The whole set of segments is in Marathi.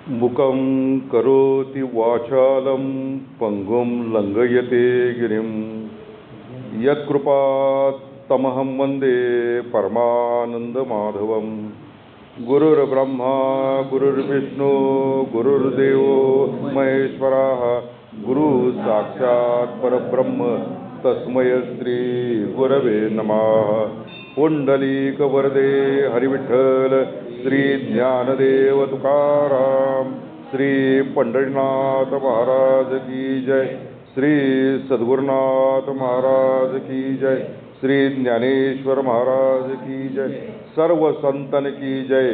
मुखं करोति वाचालं पंगुं लंघयते गिरिं यत्कृपात्तमहं वन्दे परमानन्दमाधवं। गुरुर्ब्रह्मा गुरुर्विष्णु गुरुर्देवो महेश्वरः गुरु साक्षात् परब्रह्म तस्मै श्री गुरवे नमः। पुंडलीकवरदे हरिविठ्ठल श्री ज्ञानदेव तुकाराम, श्री पंढरीनाथ महाराज की जय, श्री सद्गुरुनाथ महाराज की जय, श्री ज्ञानेश्वर महाराज की जय, सर्व संतन की जय।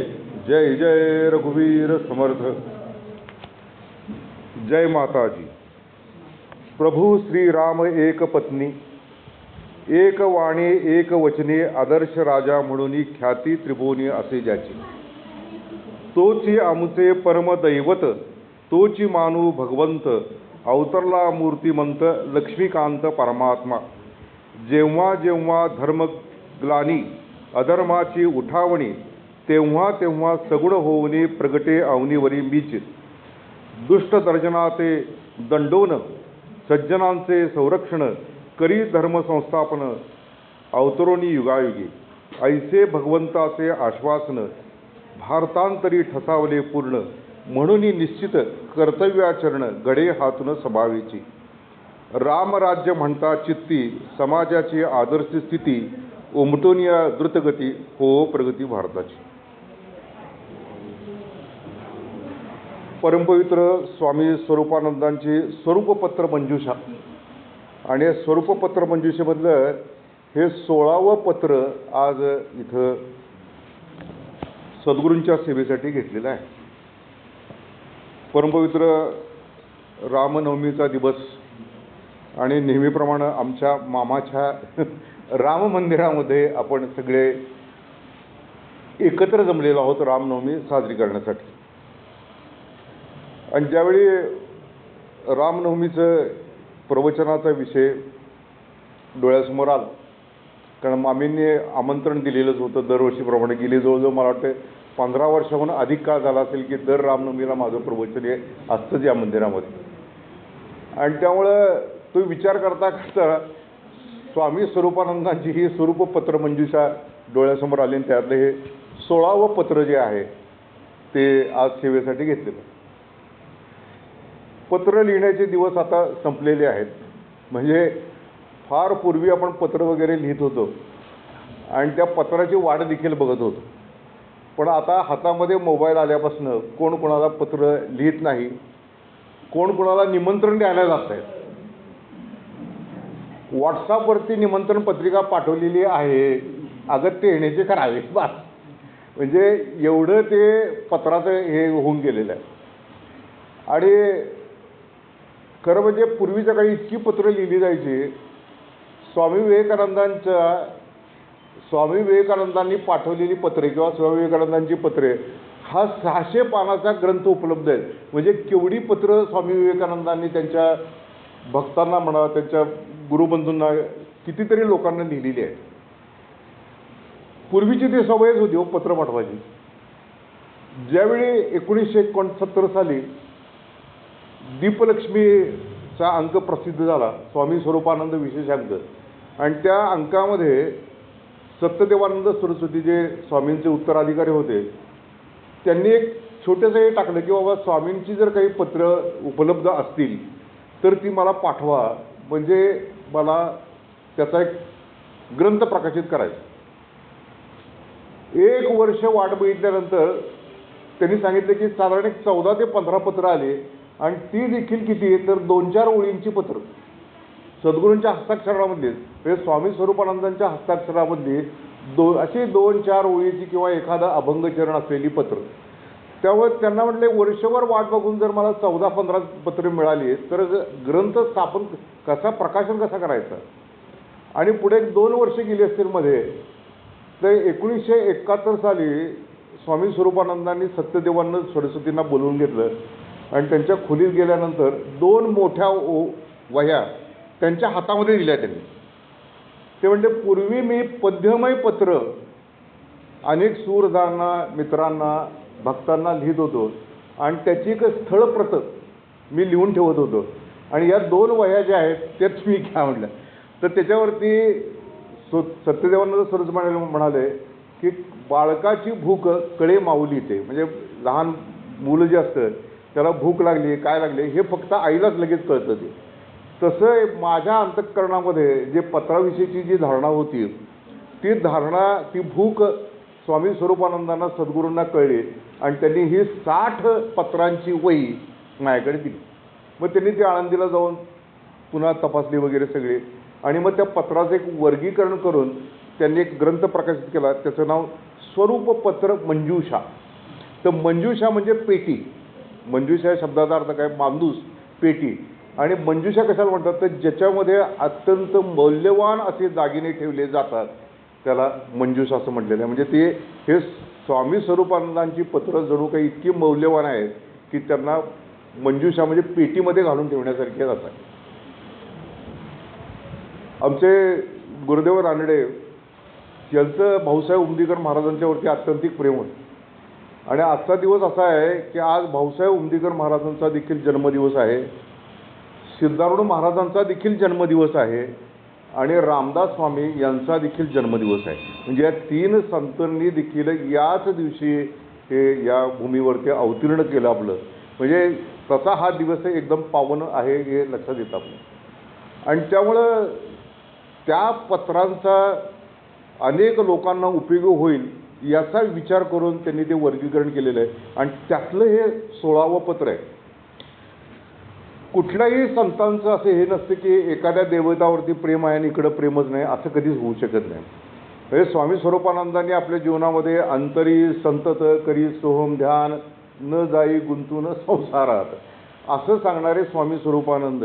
जय जय रघुवीर समर्थ। जय माताजी। प्रभू श्री राम एक पत्नी, एक वाणी एक वचने, आदर्श राजा म्हणून ख्याती त्रिभुवनी असे ज्याची। तोची आमुचे परमदैवत, तोची मानू भगवंत, अवतरला मूर्तिमंत लक्ष्मीकांत परमात्मा। जेव्हा जेव्हा धर्मग्लानी अधर्माची उठावणी, तेव्हा तेव्हा सगुण होऊनी प्रगटे अवनीवरी मीच। दुष्ट दर्जनाचे दंडोन, सज्जनांचे संरक्षण, करी धर्म संस्थापन, अवतरोनी युगायुगी। ऐसे भगवंताचे आश्वासन, भारतांतरी ठसावले पूर्ण, म्हणून निश्चित कर्तव्याचरण घडे हातून स्वभावेची। रामराज्य म्हणता चित्ती, समाजाची आदर्श स्थिती, उमटून या द्रुतगती हो प्रगती भारताची। परमपवित्र स्वामी स्वरूपानंदांची स्वरूपपत्र मंजुषा, आणि स्वरूपपत्र मंजुषेमधलं हे 16वं पत्र आज इथं सद्गुरूंच्या सेवेसाठी घेतलेलं आहे। परमपवित्र रामनवमीचा दिवस आणि नेहमीप्रमाणे आमच्या मामाच्या राम मंदिरामध्ये आपण सगळे एकत्र जमलेलो आहोत रामनवमी साजरी करण्यासाठी। आणि ज्यावेळी रामनवमीचं प्रवचनाचा विषय डोळ्यासमोर आला, कारण मामींनी आमंत्रण दिलेलंच होतं दरवर्षीप्रमाणे। गेली जवळजवळ मला वाटतं 15 वर्षाहून अधिक काळ झाला असेल की दर रामनवमीला माझं प्रवचन हे असतंच या मंदिरामध्ये। आणि त्यामुळं तो विचार करता करता स्वामी स्वरूपानंदांची ही स्वरूपपत्र मंजुषा डोळ्यासमोर आली, आणि त्यातलं हे 16वं पत्र जे आहे ते आज सेवेसाठी घेतलेलं। पत्र लिहिण्याचे दिवस आता संपलेले आहेत। म्हणजे फार पूर्वी आपण पत्र वगैरे लिहित होतो आणि त्या पत्राची वाट देखील बघत होतो, पण आता हातामध्ये मोबाईल आल्यापासून कोण कोणाला पत्र लिहित नाही, कोण कोणाला निमंत्रण द्यायला जात आहेत। व्हॉट्सअपवरती निमंत्रण पत्रिका पाठवलेली आहे, अगत्य येण्याचे करावे बस। म्हणजे एवढं ते पत्राचं हे होऊन गेलेलं आहे। आणि खरं म्हणजे पूर्वीच्या काळी इतकी पत्र लिहिली जायची। स्वामी विवेकानंदांनी पाठवलेली पत्रे किंवा स्वामी विवेकानंदांची पत्रे हा 600 पानाचा ग्रंथ उपलब्ध आहे। म्हणजे केवढी पत्र स्वामी विवेकानंदांनी त्यांच्या भक्तांना म्हणा, त्यांच्या गुरुबंधूंना, कितीतरी लोकांना लिहिलेली आहे। पूर्वीची ती सवयच होती हो पत्र पाठवायची। ज्यावेळी 1969 साली दीपलक्ष्मीचा अंक प्रसिद्ध झाला, स्वामी स्वरूपानंद विशेष अंक, आणि त्या अंकामध्ये सत्यदेवानंद सरस्वती जे स्वामींचे उत्तराधिकारी होते, त्यांनी एक छोटंसं हे टाकलं की बाबा स्वामींची जर काही पत्र उपलब्ध असतील तर ती मला पाठवा, म्हणजे मला त्याचा एक ग्रंथ प्रकाशित करायचा। 1 वर्ष वाट बघितल्यानंतर त्यांनी सांगितलं की साधारण 14 ते 15 पत्र आली, आणि ती देखील किती तर 2-4 ओळींची पत्र सद्गुरूंच्या हस्ताक्षरामधली, म्हणजे स्वामी स्वरूपानंदांच्या हस्ताक्षरामधली अशी 2-4 ओळीची किंवा एखादा अभंगचरण असलेली पत्र। त्यामुळे त्यांना म्हटले वर्षभर वाट बघून जर मला 14-15 पत्र मिळाली तर ग्रंथ स्थापन कसा, प्रकाशन कसा करायचा। आणि पुढे 2 वर्ष गेली असतील मध्ये, तर 1971 साली स्वामी स्वरूपानंदांनी सत्यदेवानंद सरस्वतींना बोलवून घेतलं आणि त्यांच्या खोलीत गेल्यानंतर 2 मोठ्या वह्या त्यांच्या हातामध्ये दिल्या त्यांनी। ते म्हणजे पूर्वी मी पद्यमय पत्र अनेक सूरदारांना, मित्रांना, भक्तांना लिहित होतो, आणि त्याची एक स्थळप्रत मी लिहून ठेवत होतो आणि या 2 वह्या ज्या आहेत त्याच मी घ्या म्हटलं. तर त्याच्यावरती सत्यदेवानंद सरस्वती म्हणाले की बाळकाची भूक कळे माऊलीते, म्हणजे लहान मुलं जे असतं त्याला भूक लागली काय लागली हे फक्त आईलाच लगेच कळतं. ते तसं माझ्या अंतःकरणामध्ये जे पत्राविषयीची जी धारणा होती ती धारणा ती भूक स्वामी स्वरूपानंदांना सद्गुरूंना कळली आणि त्यांनी ही 60 पत्रांची वही माझ्याकडे दिली. मग त्यांनी ती आळंदीला जाऊन पुन्हा तपासली वगैरे सगळे आणि मग त्या पत्राचं एक वर्गीकरण करून त्यांनी एक ग्रंथ प्रकाशित केला. त्याचं नाव स्वरूपपत्र मंजूषा. तर मंजूषा म्हणजे पेटी. मंजूषा या शब्दाचा अर्थ काय, माणूस पेटी. आणि मंजूषा कशाला म्हणतात तर ज्याच्यामध्ये अत्यंत मौल्यवान असे दागिने ठेवले जातात त्याला मंजूषा असं म्हटलेलं आहे. म्हणजे ते हे स्वामी स्वरूपानंदांची पत्र जणू काही इतकी मौल्यवान आहेत की त्यांना मंजूषा म्हणजे पेटीमध्ये घालून ठेवण्यासारखे जातात. आमचे गुरुदेव रानडे यांचं भाऊसाहेब उमदीकर महाराजांच्यावरती आत्यंतिक प्रेम होतं आणि आजचा दिवस असा आहे की आज भाऊसाहेब उमदीकर महाराजांचा देखील जन्मदिवस आहे, सिद्धारूढ महाराजांचा देखील जन्मदिवस आहे आणि रामदास स्वामी यांचा देखील जन्मदिवस आहे. म्हणजे या 3 संतांनी देखील याच दिवशी हे या भूमीवरती अवतीर्ण केलं आपलं. म्हणजे तसा हा दिवस एकदम पावन आहे हे लक्षात येतं आपलं. आणि त्यामुळं त्या पत्रांचा अनेक लोकांना उपयोग होईल याचा विचार करून त्यांनी ते वर्गीकरण केलेलं आहे. आणि त्यातलं हे 16वं पत्र आहे. कुठल्याही संतांचं असं हे नसतं की एखाद्या देवतावरती प्रेम आहे आणि इकडं प्रेमच नाही, असं कधीच होऊ शकत नाही. म्हणजे स्वामी स्वरूपानंदांनी आपल्या जीवनामध्ये अंतरी संतत करी सोहम ध्यान न जाई गुंतून संसारात असं सांगणारे स्वामी स्वरूपानंद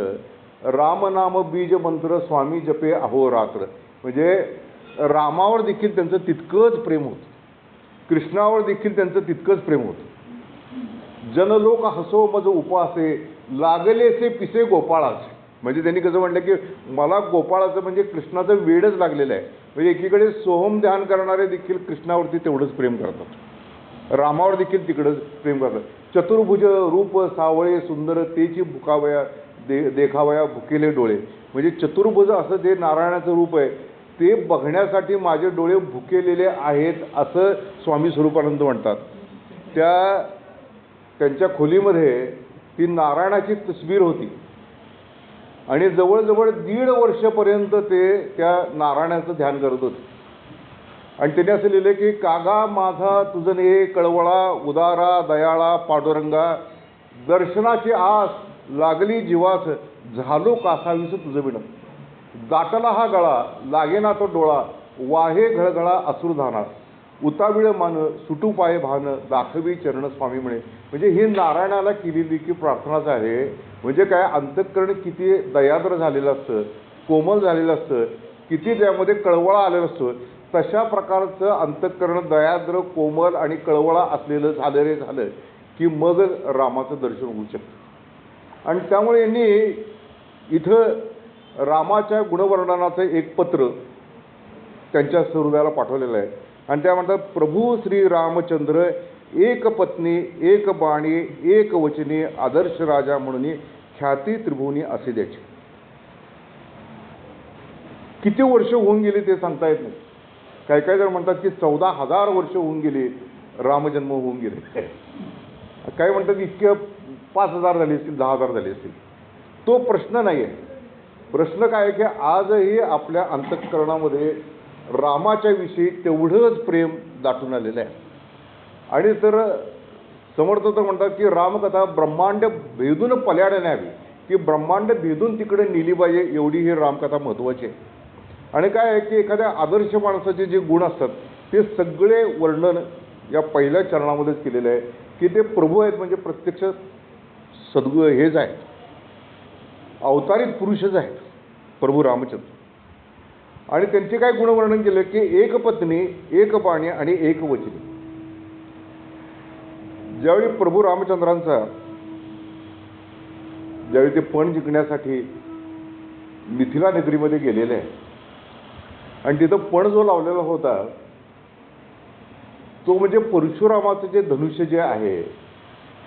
रामनाम बीज मंत्र स्वामी जपे अहोरात्र. म्हणजे रामावर देखील त्यांचं तितकंच प्रेम होतं, कृष्णावर देखील त्यांचं तितकंच प्रेम होतं. जनलोक हसो मज उपासे लागलेसे पिसे गोपाळाचे. म्हणजे त्यांनी कसं म्हटलं की मला गोपाळाचं म्हणजे कृष्णाचं वेडच लागलेलं आहे. म्हणजे एकीकडे सोहम ध्यान करणारे देखील कृष्णावरती तेवढंच प्रेम करतात, रामावर देखील तिकडंच प्रेम करतात. चतुर्भुज रूप सावळे सुंदर तेची भुकावया देखावया भुकेले डोळे. म्हणजे चतुर्भुज असं जे नारायणाचं रूप आहे ते बघण्यासाठी माझे डोळे भुकेलेले आहेत असं स्वामी स्वरूपानंद म्हणतात. त्यांच्या खोलीमध्ये ती नारायणाची तस्वीर होती आणि जवळजवळ 1.5 वर्षापर्यंत ते त्या नारायणाचं ध्यान करत होते. आणि त्यांनी असं लिहिलं की कागा माझा तुझने कळवळा उदारा दयाळा पांडुरंगा दर्शनाची आस लागली जीवास झालो कासावीस तुझं विण. दाटला हा गळा लागेना तो डोळा वाहे घळघळा असुरधाना उताविळ मान सुटू पाय भान दाखवी चरण स्वामी म्हणे. म्हणजे ही नारायणाला केलेली की प्रार्थनाच आहे. म्हणजे काय अंतःकरण किती दयाद्र झालेलं असतं, कोमल झालेलं असतं, किती त्यामध्ये कळवळा आलेलं असतं, तशा प्रकारचं अंतःकरण दयाद्र कोमल आणि कळवळा असलेलं झालं की मग रामाचं दर्शन होऊ शकतं. आणि त्यामुळे यांनी इथं रामाच्या गुणवर्णनाचं एक पत्र त्यांच्या हृदयाला पाठवलेलं आहे. आणि त्या म्हणतात प्रभू श्री रामचंद्र एक पत्नी एक बाणी एक वचनी आदर्श राजा म्हणून ख्याती त्रिभुवनी असे द्यायचे. किती वर्ष होऊन गेली ते सांगता येत नाही. काही काही जण म्हणतात की 14,000 वर्ष होऊन गेली रामजन्म होऊन गेले. काही म्हणतात इतके 5,000 झाले असतील 10,000 झाले असतील. तो प्रश्न नाही आहे. प्रश्न काय आहे की आजही आपल्या अंतःकरणामध्ये रामाच्या विषयी तेवढंच प्रेम दाटून आलेलं आहे. आणि तर समर्थ तर म्हणतात की रामकथा ब्रह्मांड भेदून पल्याड न्यावी, की ब्रह्मांड भेदून तिकडे नेली पाहिजे एवढी ही रामकथा महत्त्वाची आहे. आणि काय आहे की एखाद्या आदर्श माणसाचे जे गुण असतात ते सगळे वर्णन या पहिल्या चरणामध्येच केलेलं आहे की ते प्रभू आहेत. म्हणजे प्रत्यक्ष सद्गुरू हेच आहेत, अवतारित पुरुषच आहेत प्रभू रामचंद्र. आणि त्यांचे काय गुणवर्णन केलं की एक पत्नी एक बाणी आणि एक वचनी. ज्यावेळी प्रभू रामचंद्रांचा ज्यावेळी ते पण जिंकण्यासाठी मिथिला नगरीमध्ये गेलेले आहे आणि तिथं पण जो लावलेला होता तो म्हणजे परशुरामाचं जे धनुष्य जे आहे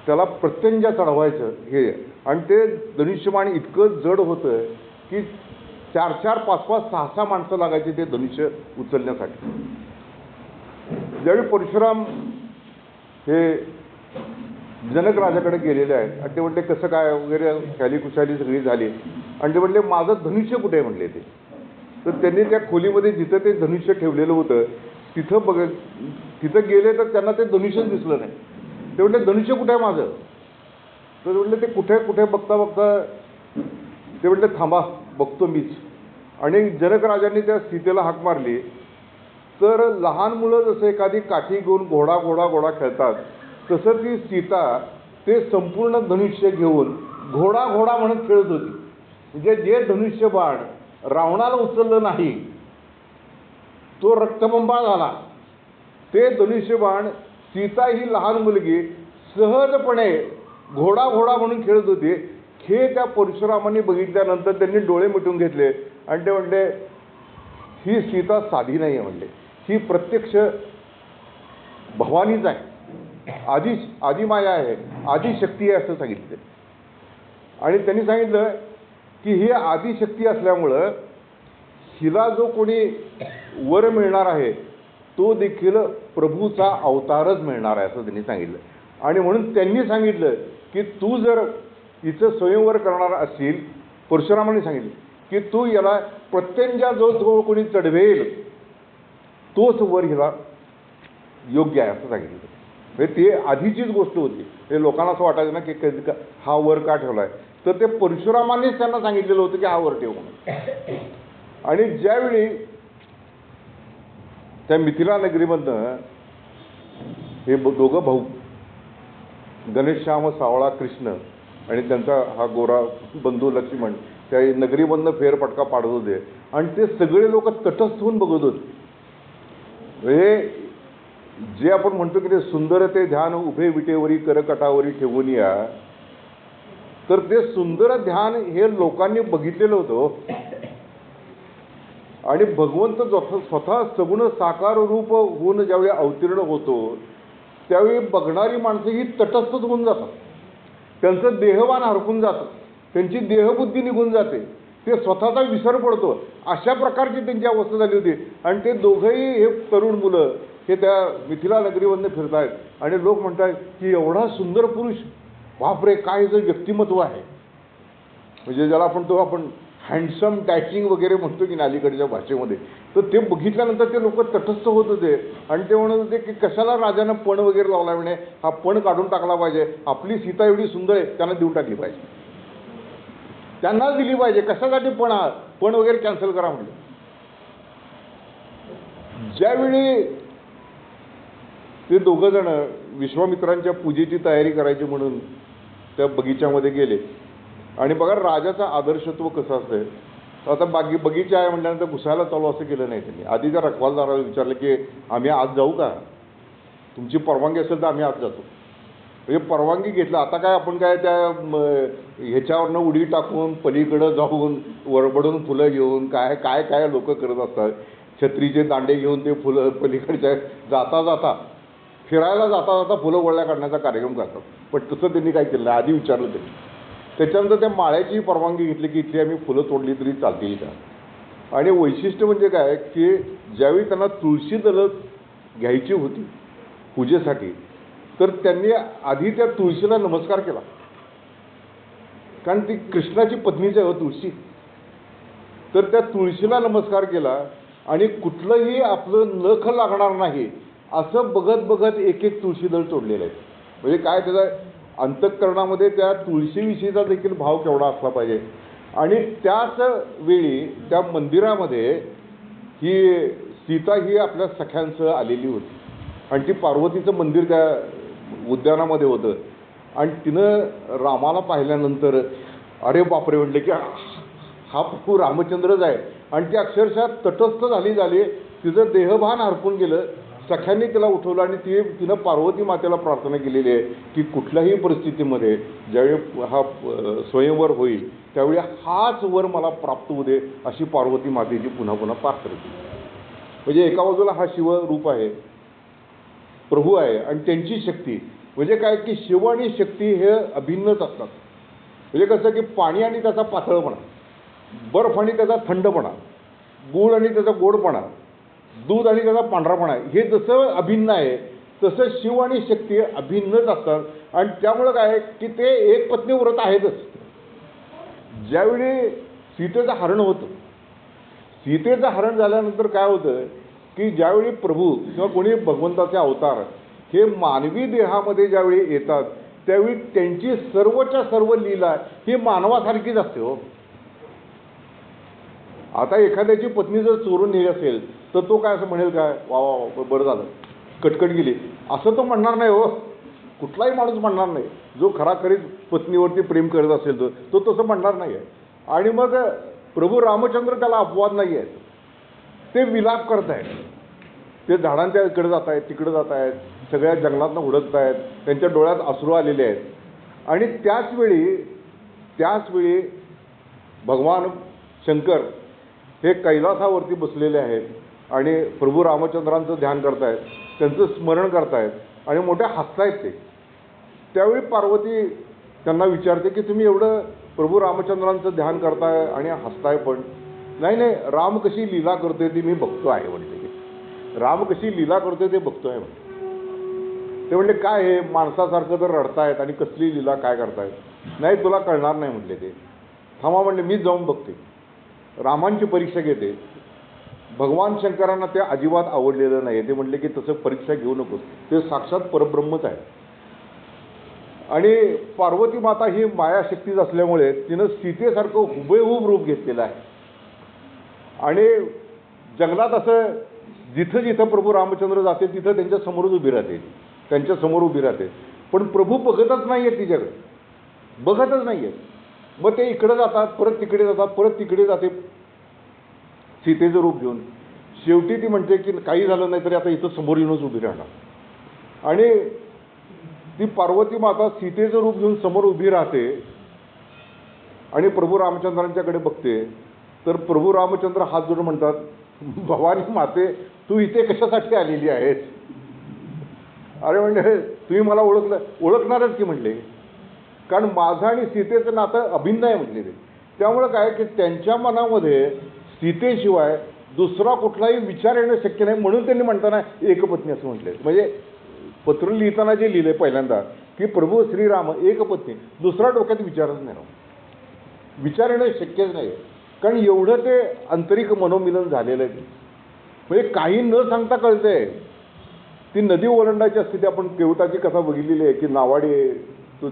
त्याला प्रत्यंजा चढवायचं हे, आणि ते धनुष्यबाण इतकं जड होतं की 4-4, 5-5, 6-6 माणसं लागायची ते धनुष्य उचलण्यासाठी. ज्यावेळी परशुराम हे जनक राजाकडे गेलेले आहेत आणि ते म्हटले कसं काय वगैरे ख्याली खुशाली सगळी झाली, आणि ते म्हटले माझं धनुष्य कुठे आहे म्हटले ते. तर त्यांनी त्या खोलीमध्ये जिथं ते धनुष्य ठेवलेलं होतं तिथं गेले तर त्यांना ते धनुष्यच दिसलं नाही. ते म्हटले धनुष्य कुठे आहे माझं. तर म्हटले ते कुठे कुठे बघता बघता ते म्हटले थांबा बघतो मीच. आणि जनक राजांनी त्या सीतेला हाक मारली. तर लहान मुलं जसं एखादी काठी घेऊन घोडा घोडा घोडा खेळतात तसं ती सीता ते संपूर्ण धनुष्य घेऊन घोडा घोडा म्हणत खेळत होती. म्हणजे जे धनुष्यबाण रावणाला उचललं नाही तो रक्तबंबाळ झाला, ते धनुष्यबाण सीता ही लहान मुलगी सहजपणे घोडा घोडा म्हणून खेळत होती. हे त्या परशुरामांनी बघितल्यानंतर त्यांनी डोळे मिटून घेतले आणि ते म्हणले ही सीता साधी नाही आहे म्हणले, ही प्रत्यक्ष भवानीच आहे, आदिमाया आहे, आदिशक्ती आहे असं सांगितलं. आणि त्यांनी सांगितलं की ही आदिशक्ती असल्यामुळं हिला जो कोणी वर मिळणार आहे तो देखील प्रभूचा अवतारच मिळणार आहे असं त्यांनी सांगितलं. आणि म्हणून त्यांनी सांगितलं की तू जर हिचं स्वयंवर करणार असशील, परशुरामांनी सांगितलं की तू याला प्रत्यंजा जो कोणी चढवेल तोच वर हिला योग्य आहे असं सांगितलं. म्हणजे ते आधीचीच गोष्ट होती. हे लोकांना असं वाटायचं ना की हा वर का ठेवला आहे, तर ते परशुरामांनीच त्यांना सांगितलेलं होतं की हा वर ठेव म्हणून. आणि ज्यावेळी त्या मिथिला नगरीमधनं हे दोघं भाऊ गणेशश्याम सावळा कृष्ण आणि त्यांचा हा गोरा बंधू लक्ष्मण त्या नगरीमधनं फेरफटका पाडत होते आणि ते सगळे लोक तटस्थ होऊन बघत होते. म्हणजे जे आपण म्हणतो की ते सुंदर ते ध्यान उभे विटेवरी करकटावरी ठेवून या, तर ते सुंदर ध्यान हे लोकांनी बघितलेलं होतं. आणि भगवंत स्वतः सगुण साकार रूप होऊन ज्यावेळी अवतीर्ण होतो त्यावेळी बघणारी माणसं ही तटस्थच होऊन जातात. त्यांचं देहभान हरपून जातं, त्यांची देहबुद्धी निघून जाते, ते स्वतःचा विसर पडतो. अशा प्रकारची त्यांची अवस्था झाली होती. आणि ते दोघंही हे तरुण मुलं हे त्या मिथिला नगरीमधनं फिरत आहेत आणि लोक म्हणतात की एवढा सुंदर पुरुष, बापरे काय जर व्यक्तिमत्व आहे. म्हणजे ज्याला आपण हँडसम डॅशिंग वगैरे म्हणतो की अलीकडच्या भाषेमध्ये, तर ते बघितल्यानंतर ते लोक तटस्थ होत होते. आणि ते म्हणत होते की कशाला राजानं पण वगैरे लावला, म्हणे हा पण काढून टाकला पाहिजे, आपली सीता एवढी सुंदर आहे त्यांना देऊन टाकली पाहिजे, त्यांनाच दिली पाहिजे, कशासाठी पण वगैरे कॅन्सल करा म्हणलं. ज्यावेळी ते दोघं जण विश्वामित्रांच्या पूजेची तयारी करायची म्हणून त्या बगीच्यामध्ये गेले. आणि बघा राजाचं आदर्शत्व कसं असतंय. आता बगीचा आहे म्हटल्यानंतर घुसायला चालू असं केलं नाही त्यांनी. आधी त्या रखवालदाराला विचारलं की आम्ही आज जाऊ का, तुमची परवानगी असेल तर आम्ही आज जातो. म्हणजे परवानगी घेतलं. आता काय आपण काय त्या ह्याच्यावरनं उडी टाकून पलीकडं जाऊन वरबडून फुलं घेऊन काय काय काय लोक करत असतात. छत्रीचे दांडे घेऊन ते फुलं पलीकडच्या जाता फिरायला जाता फुलं गोळ्या काढण्याचा कार्यक्रम करतात. पण तसं त्यांनी काय केलं, आधी विचारलं त्यांनी. त्याच्यानंतर त्या माळ्याची परवानगी घेतली की इथली आम्ही फुलं तोडली तरी चालतील का. आणि वैशिष्ट्य म्हणजे काय की ज्यावेळी त्यांना तुळशी दलं घ्यायची होती पूजेसाठी, तर त्यांनी आधी त्या तुळशीला नमस्कार केला, कारण ती कृष्णाची पत्नीच आहे तुळशी. तर त्या तुळशीला नमस्कार केला आणि कुठलंही आपलं नख लागणार नाही असं बघत बघत एक एक तुळशी दल तोडलेलं आहे. म्हणजे काय त्याचा अंतःकरणामध्ये त्या तुळशीविषयीचा देखील भाव केवढा असला पाहिजे. आणि त्याच वेळी त्या मंदिरामध्ये ही सीता ही आपल्या सख्यांसह आलेली होती आणि ती पार्वतीचं मंदिर त्या उद्यानामध्ये होतं. आणि तिनं रामाला पाहिल्यानंतर अरे बापरे म्हटले की हा प्रभू रामचंद्रच आहे. आणि ती अक्षरशः तटस्थ झाली, तिचं देहभान हरपून गेलं. सख्यांनी तिला उठवलं आणि तिनं पार्वती मातेला प्रार्थना केलेली आहे की कुठल्याही परिस्थितीमध्ये ज्यावेळी हा स्वयंवर होईल त्यावेळी हाच वर मला प्राप्त होऊ दे अशी पार्वती मातेची पुन्हा पुन्हा प्रार्थना केली. म्हणजे एका बाजूला हा शिवरूप आहे, प्रभू आहे आणि त्यांची शक्ती, म्हणजे काय की शिव आणि शक्ती हे अभिन्नच असतात. म्हणजे कसं की पाणी आणि त्याचा पातळपणा, बर्फ आणि त्याचा थंडपणा, गूळ आणि त्याचा गोडपणा, दूध आणि त्याचा पांढरापणा, हे जसं अभिन्न आहे तसं शिव आणि शक्ती अभिन्नच असतात. आणि त्यामुळं काय की ते एक पत्नी व्रत आहेतच. ज्यावेळी सीतेचं हरण होतं, सीतेचं हरण झाल्यानंतर काय होतं की ज्यावेळी प्रभू किंवा कोणी भगवंताचे अवतार हे मानवी देहामध्ये ज्यावेळी येतात त्यावेळी त्यांची सर्वच्या सर्व लीला ही मानवासारखीच असते हो. आता एखाद्याची पत्नी जर चोरून नेली असेल तर तो काय असं म्हणेल काय, वा वा बरं झालं कटकट गेली, असं तो म्हणणार नाही हो. कुठलाही माणूस म्हणणार नाही. जो खराखरीच पत्नीवरती प्रेम करत असेल तो तसं म्हणणार नाही आहे. आणि मग प्रभू रामचंद्र त्याला अपवाद नाही आहेत. ते विलाप करत आहेत, ते झाडांच्या इकडे जात आहेत तिकडे जात आहेत, सगळ्या जंगलातनं हुडकत आहेत, त्यांच्या डोळ्यात अश्रू आलेले आहेत. आणि त्याच वेळी भगवान शंकर हे कैलासावरती बसलेले आहेत आणि प्रभू रामचंद्रांचं ध्यान करतायत, त्यांचं स्मरण करतायत आणि मोठ्या हसतायत ते. त्यावेळी पार्वती त्यांना विचारते की तुम्ही एवढं प्रभू रामचंद्रांचं ध्यान करताय आणि हसताय पण. नाही, राम कशी लीला करतोय ती मी बघतो आहे म्हणते. राम कशी लीला करतोय ते बघतो आहे म्हणते. ते म्हणले काय हे माणसासारखं तर रडतायत आणि कसली लीला काय करतायत. नाही तुला कळणार नाही म्हटले ते. थांबा म्हणले मी जाऊन बघते, रामांची परीक्षा घेते. भगवान शंकरांना ते अजिबात आवडलेलं नाही. ते म्हटले की तसं परीक्षा घेऊ नकोस, ते साक्षात परब्रह्मच आहे. आणि पार्वती माता ही मायाशक्तीच असल्यामुळे तिनं सीतेसारखं हुबेहूब रूप घेतलेलं आहे. आणि जंगलात असं जिथं जिथं प्रभू रामचंद्र जाते तिथं त्यांच्या समोरच उभी राहते, त्यांच्या समोर उभी राहते. पण प्रभू बघतच नाही आहेत तिच्याकडे, बघतच नाही आहेत. मग ते इकडं जातात, परत तिकडे जातात, परत तिकडे जाते सीतेचं रूप घेऊन. शेवटी ती म्हणते की काही झालं नाही तरी आता इथं समोर येऊनच उभी राहणार. आणि ती पार्वती माता सीतेचं रूप घेऊन समोर उभी राहते आणि प्रभू रामचंद्रांच्याकडे बघते. तर प्रभू रामचंद्र हात जोडून म्हणतात, भवानी माते तू इथे कशासाठी आलेली आहेस. अरे म्हणजे तुम्ही मला ओळखणारच की म्हणले, कारण माझं आणि सीतेचं नातं अभिन्न आहे म्हटले ते. त्यामुळं काय की त्यांच्या मनामध्ये सीतेशिवाय दुसरा कुठलाही विचार येणं शक्य नाही. म्हणून त्यांनी म्हणताना एकपत्नी असं म्हटले. म्हणजे पत्र लिहिताना जे लिहिले पहिल्यांदा की प्रभू श्रीराम एकपत्नी, दुसरा डोक्यात विचारच नाही, विचार येणं शक्यच नाही. कारण एवढं ते आंतरिक मनोमिलन झालेलं आहे. म्हणजे काही न सांगता कळतंय. ती नदी ओलांडायची असते, ती आपण केवटाची कथा बघितलेली आहे की नावाडी तो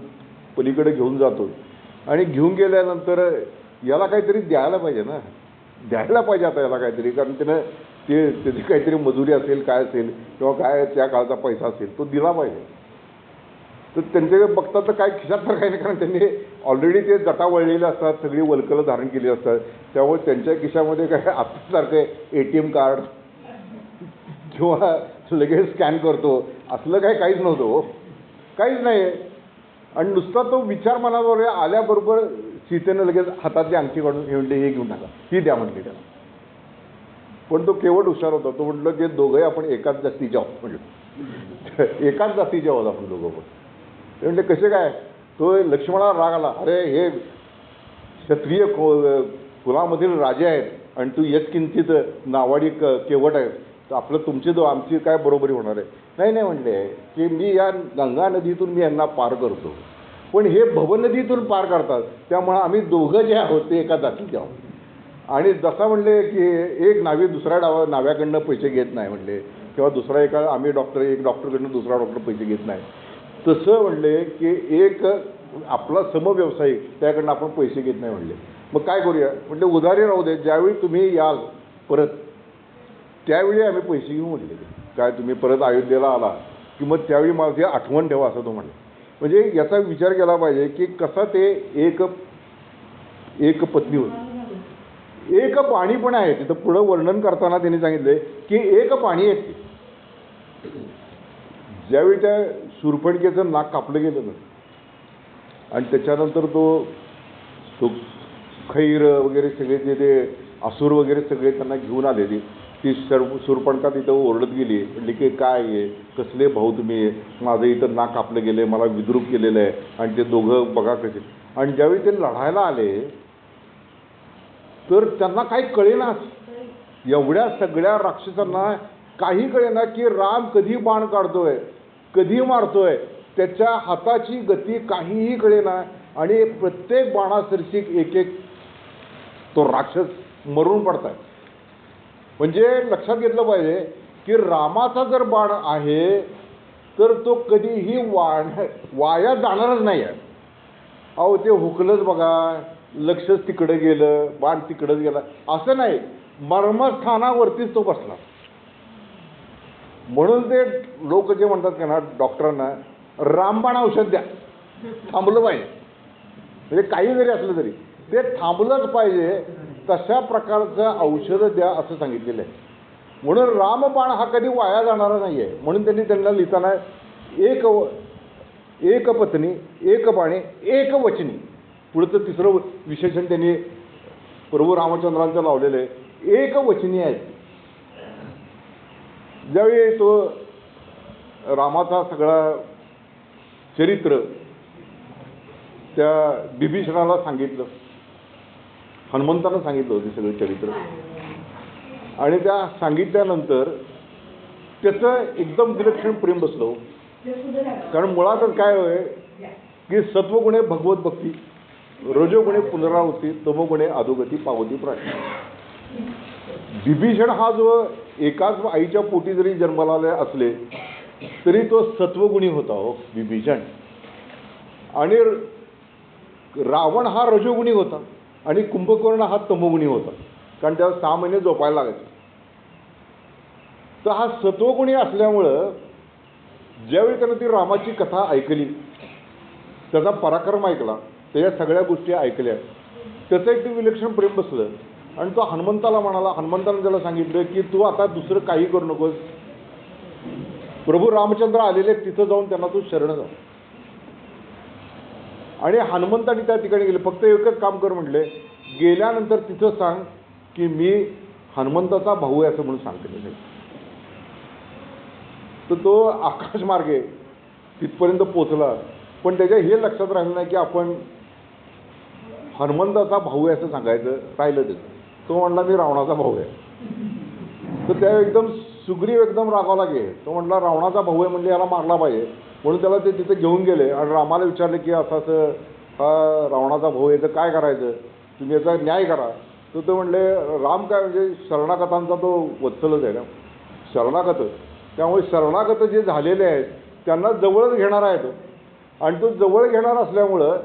पलीकडे घेऊन जातो आणि घेऊन गेल्यानंतर याला काहीतरी द्यायला पाहिजे ना, द्यायला पाहिजे आता याला काहीतरी, कारण त्यानं त्याची काहीतरी मजुरी असेल काय असेल किंवा काय त्या काळचा पैसा असेल तो दिला पाहिजे. तर त्यांच्याकडे बघतात तर काय खिशात तर काही नाही, कारण त्यांनी ऑलरेडी ते जटा वळलेले असतात, सगळी वल्कलं धारण केली असतात. त्यामुळे त्यांच्या खिशामध्ये काय आत्तासारखं ATM कार्ड किंवा लगेच स्कॅन करतो असलं काहीच नव्हतं हो, काहीच नाही. आणि नुसता तो विचार मनावर आल्याबरोबर सीतेनं लगेच हातातली अंगठी काढून हे घेऊन टाका, ही द्या म्हटली त्याला. पण तो केवळ हुशार होता. तो म्हटलं की दोघंही आपण एकाच जातीचे आहोत म्हटलं, एकाच जातीचे आहोत आपण दोघं पण. ते म्हटले कसे काय. तो लक्ष्मणाला राग आला, अरे हे क्षत्रिय कुलामधील राजे आहेत आणि तू यत्किंचित नावाडी केवट आहे, तर आपलं तुमची आमची काय बरोबरी होणार आहे. नाही म्हणले की मी या गंगा नदीतून मी यांना पार करतो, पण हे भवनदीतून पार करतात, त्यामुळे आम्ही दोघं जे आहोत ते एका जातीचे आहोत. आणि जसा म्हणले की एक नावी दुसऱ्या नाव्याकडनं पैसे घेत नाही म्हणले, किंवा दुसरा एक डॉक्टरकडनं दुसरा डॉक्टर पैसे घेत नाही, तसं म्हणले की एक आपला समव्यवसायिक त्याकडनं आपण पैसे घेत नाही म्हणले. मग काय करूया म्हटले, उधारी राहू दे, ज्यावेळी तुम्ही याल परत त्यावेळी आम्ही पैसे घेऊ म्हटले. काय तुम्ही परत अयोध्येला आला की मग त्यावेळी माझी आठवण ठेवा असं तो म्हणले. म्हणजे याचा विचार केला पाहिजे की कसं ते एक पत्नी होती. एक पाणी पण आहे तिथं पुढं वर्णन करताना त्यांनी सांगितले की एक पाणी आहे. ज्यावेळी त्या शूर्पणखेचं नाक कापलं गेलं ना आणि त्याच्यानंतर तो खैर वगैरे सगळे जे ते असुर वगैरे सगळे त्यांना घेऊन आलेली, ती शूर्पणखा तिथं ओरडत गेली, म्हणली की काय आहे, कसले भाऊ तुम्ही, माझं इथं नाक कापलं गेलं आहे, मला विद्रूप केलेलं आहे, आणि ते दोघं बघा कसे. आणि ज्यावेळी ते लढायला आले तर त्यांना काही कळेनाच, एवढ्या सगळ्या राक्षसांना काही कळेना की राम कधी बाण काढतोय, कधी मारतोय, त्याच्या हाताची गती काहीही कळेना. आणि प्रत्येक बाणासरशी एक एक तो राक्षस मरून पडताय. म्हणजे लक्षात घेतलं पाहिजे की रामाचा जर बाण आहे तर तो कधीही वाया जाणारच नाही आहे. अहो ते हुकलंच बघा, लक्षच तिकडं गेलं, बाण तिकडंच गेला, असं नाही, मर्मस्थानावरतीच तो बसला. म्हणून ते लोक जे म्हणतात की ना डॉक्टरांना, रामबाण औषध द्या, थांबलं पाहिजे. म्हणजे काही जरी असलं तरी ते थांबलंच पाहिजे, तशा प्रकारचं औषधं द्या असं सांगितलेलं आहे. म्हणून रामबाण हा कधी वाया जाणारा नाही आहे. म्हणून त्यांना लिहिताना एक पत्नी, एक बाणे, एक वचनी, पुढचं तिसरं विशेषण त्यांनी प्रभू रामचंद्रांचं लावलेलं आहे, एक वचनी आहे. ज्यावेळी तो रामाचा सगळा चरित्र त्या बिभीषणाला सांगितलं, हनुमंतानं सांगितलं होतं सगळं चरित्र, आणि त्या सांगितल्यानंतर त्याचं एकदम विलक्षण प्रेम बसलं. कारण मुळातच काय होय की सत्वगुणे भगवत भक्ती, रजोगुणे पुनरावृत्ती, तमोगुणे अधोगती पावती प्राणी. विभीषण हा जो एकाच आईच्या पोटी जरी जन्माला आले असले तरी तो सत्वगुणी होता हो विभीषण. आणि रावण हा रजोगुणी होता आणि कुंभकर्ण हा तमोगुणी होता, कारण त्याला 6 महिने झोपायला लागायचं. तर हा सत्वगुणी असल्यामुळं ज्यावेळी त्यानं ती रामाची कथा ऐकली, त्याचा पराक्रम ऐकला, त्याच्या सगळ्या गोष्टी ऐकल्या, त्याचं एक विलक्षण प्रेम बसलं. आणि तो हनुमंताला म्हणाला, हनुमंतानं त्याला सांगितलं की तू आता दुसरं काही करू नकोस, प्रभू रामचंद्र आलेले तिथं जाऊन त्यांना तू शरण जा. आणि हनुमंताने त्या ठिकाणी गेले, फक्त एकच काम कर म्हटले, गेल्यानंतर तिथं सांग की मी हनुमंताचा भाऊ आहे असं म्हणून सांगते. तर तो आकाशमार्गे तिथपर्यंत पोचला, पण त्याच्या हे लक्षात राहिलं नाही की आपण हनुमंताचा भाऊ आहे असं सांगायचं राहिलं. त्याचं तो म्हणला मी रावणाचा भाऊ आहे. तर त्या एकदम सुग्रीव एकदम रागावला गे. तो म्हटला रावणाचा भाऊ आहे म्हणजे याला मारला पाहिजे. म्हणून त्याला ते तिथे घेऊन गेले आणि रामाला विचारले की असं असं हा रावणाचा भाऊ आहे, तर काय करायचं, तुम्ही याचा न्याय करा. तर ते म्हणले राम काय म्हणजे शरणागतांचा तो वत्सलच आहे ना, शरणागत. त्यामुळे शरणागत जे झालेले आहेत त्यांना जवळच घेणार आहे तो. आणि तो जवळ घेणार असल्यामुळं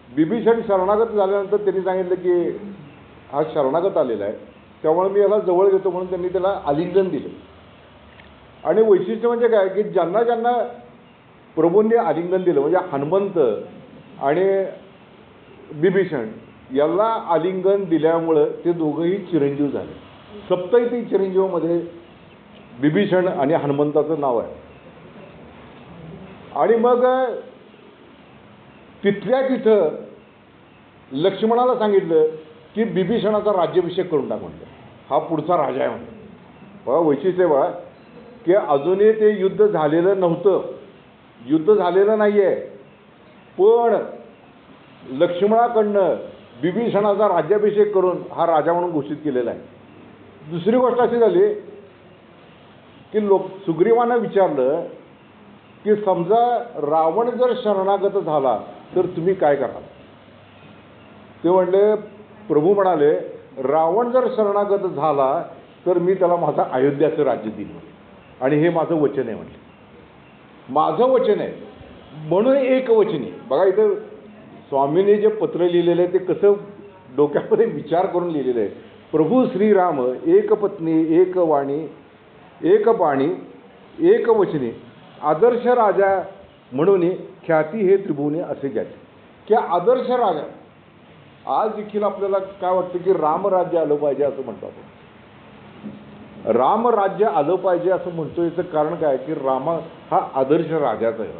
बिभीषण शरणागत झाल्यानंतर त्यांनी सांगितलं की हा शरणागत आलेला आहे, त्यामुळे मी याला जवळ घेतो, म्हणून त्यांनी त्याला आलिंगन दिलं. आणि वैशिष्ट्य म्हणजे काय की ज्यांना ज्यांना प्रभूंनी आलिंगन दिलं, म्हणजे हनुमंत आणि बिभीषण याला आलिंगन दिल्यामुळं ते दोघंही चिरंजीव झाले. सप्तैती चिरंजीवमध्ये बिभीषण आणि हनुमंताचं नाव आहे. आणि मग तिथल्या तिथं लक्ष्मणाला सांगितलं की बिभीषणाचा राज्याभिषेक करून टाक म्हणलं, हा पुढचा राजा आहे म्हणलं. बघा वैशिष्ट्य बघा की अजूनही ते युद्ध झालेलं नव्हतं, युद्ध झालेलं नाही आहे, पण लक्ष्मणाकडनं बिभीषणाचा राज्याभिषेक करून हा राजा म्हणून घोषित केलेला आहे. दुसरी गोष्ट अशी झाली की सुग्रीवानं विचारलं की समजा रावण जर शरणागत झाला तर तुम्ही काय कराल. ते म्हणले, प्रभू म्हणाले रावण जर शरणागत झाला तर मी त्याला माझं अयोध्याचं राज्य दिलं आणि हे माझं वचन आहे. म्हटलं माझं वचन आहे म्हणून एक वचनी. बघा इथं स्वामींनी जे पत्र लिहिलेलं आहे ते कसं डोक्यामध्ये विचार करून लिहिलेलं आहे. प्रभू श्रीराम एक पत्नी एक वाणी एक बाणी एक वचनी आदर्श राजा म्हणून ख्याती हे त्रिभुवनी असे घ्यायचे. की आदर्श राजा आज देखील आपल्याला काय वाटतं की रामराज्य आलं पाहिजे असं म्हणतो आपण. रामराज्य आलं पाहिजे असं म्हणतो, याचं कारण काय की राम हा आदर्श राजाचा आहे.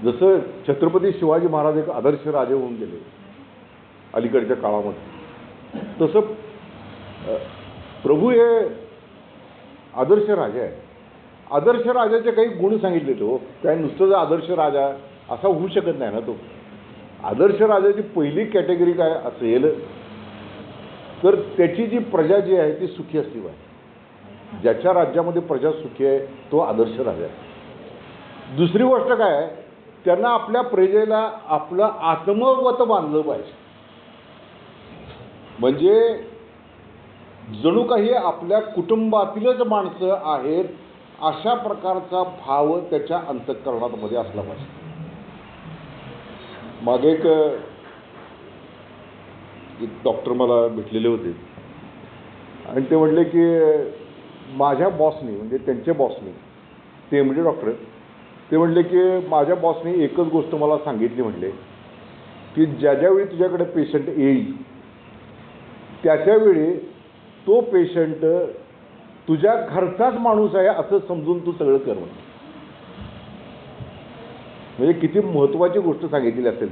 जसं छत्रपती शिवाजी महाराज एक आदर्श राजे होऊन गेले अलीकडच्या काळामध्ये, तसं प्रभू हे आदर्श राजा आहे. आदर्श राजाचे काही गुण सांगितले तो काय नुसतं जर आदर्श राजा असा होऊ शकत नाही ना. तो आदर्श राजाची पहिली कॅटेगरी काय असेल तर त्याची जी प्रजा जी आहे ती सुखी असली पाहिजे. ज्याच्या राज्यामध्ये प्रजा सुखी आहे तो आदर्श राजा आहे. दुसरी गोष्ट काय आहे, त्यांना आपल्या प्रजेला आपलं आत्मवत मानलं पाहिजे. म्हणजे जणू काही आपल्या कुटुंबातीलच माणसं आहेत अशा प्रकारचा भाव त्याच्या अंतःकरणामध्ये असला पाहिजे. मागे एक डॉक्टर मला भेटलेले होते आणि ते म्हटले की माझ्या बॉसनी म्हणजे त्यांचे बॉसनी ते म्हणजे डॉक्टर ते म्हटले की माझ्या बॉसनी एकच गोष्ट मला सांगितली म्हटले की ज्यावेळी तुझ्याकडे पेशंट येईल त्यावेळी तो पेशंट तुझ्या घरचाच माणूस आहे असं समजून तू सगळं कर. म्हणजे किती महत्त्वाची गोष्ट सांगितलेली असेल